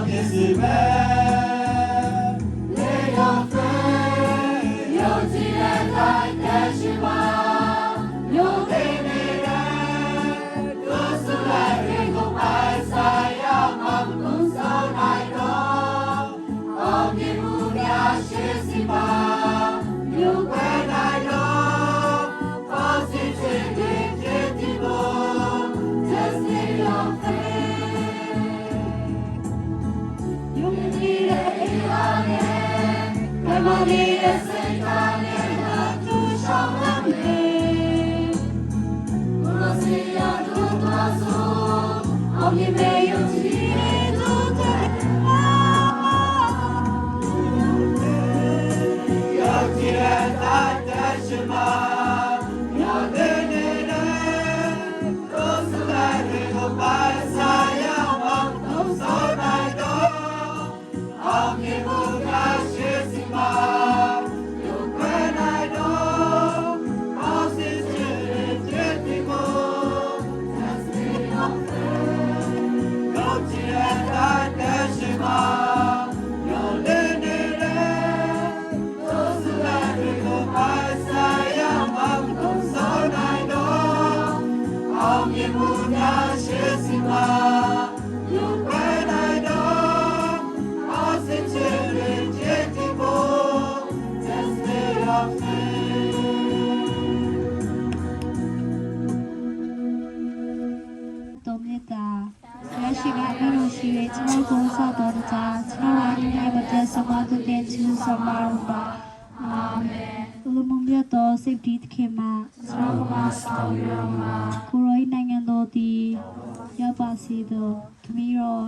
Speaker 6: Messiah.
Speaker 4: ရှိကဘယ်လိုရှိလဲကျွန်တော်ကိုစောတော်ကြကျွန်တော်ဒီနေ့မတက်စမတူတဲ့ချူစမရပါအာမင်လူမမြတ်တော်စိတ်ဒီတခင်မှာကျွန်တော်မှာဆောင်ရမှာကိုရိုင်းနိုင်ငံတော်ဒီရောက်ပါစေတော့သမီးတော်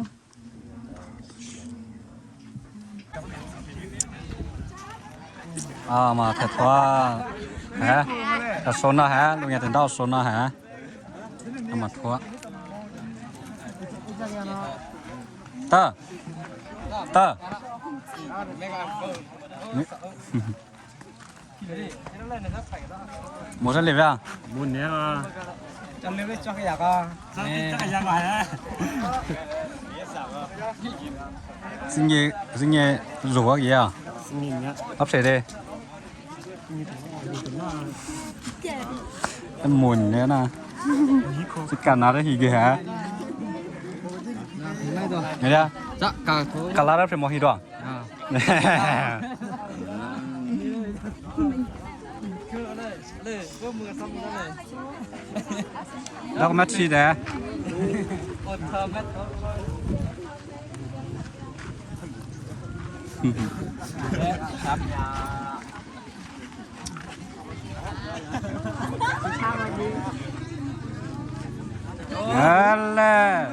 Speaker 1: mà thật quá hả là số na hả lúc nhà tiền đâu số na hả mà thua ta ta một trăm liệp à
Speaker 2: một nè mà trăm liệp cho cái giặc à cho cái giặc ngoài á
Speaker 1: xin nghe rủ cái gì à hấp xệ đi em muốn nữa nè chỉ cần nào đấy thì gì hả nghe chưa dạ cả lá đó phải mua gì đó đó có mất gì đấy Hello.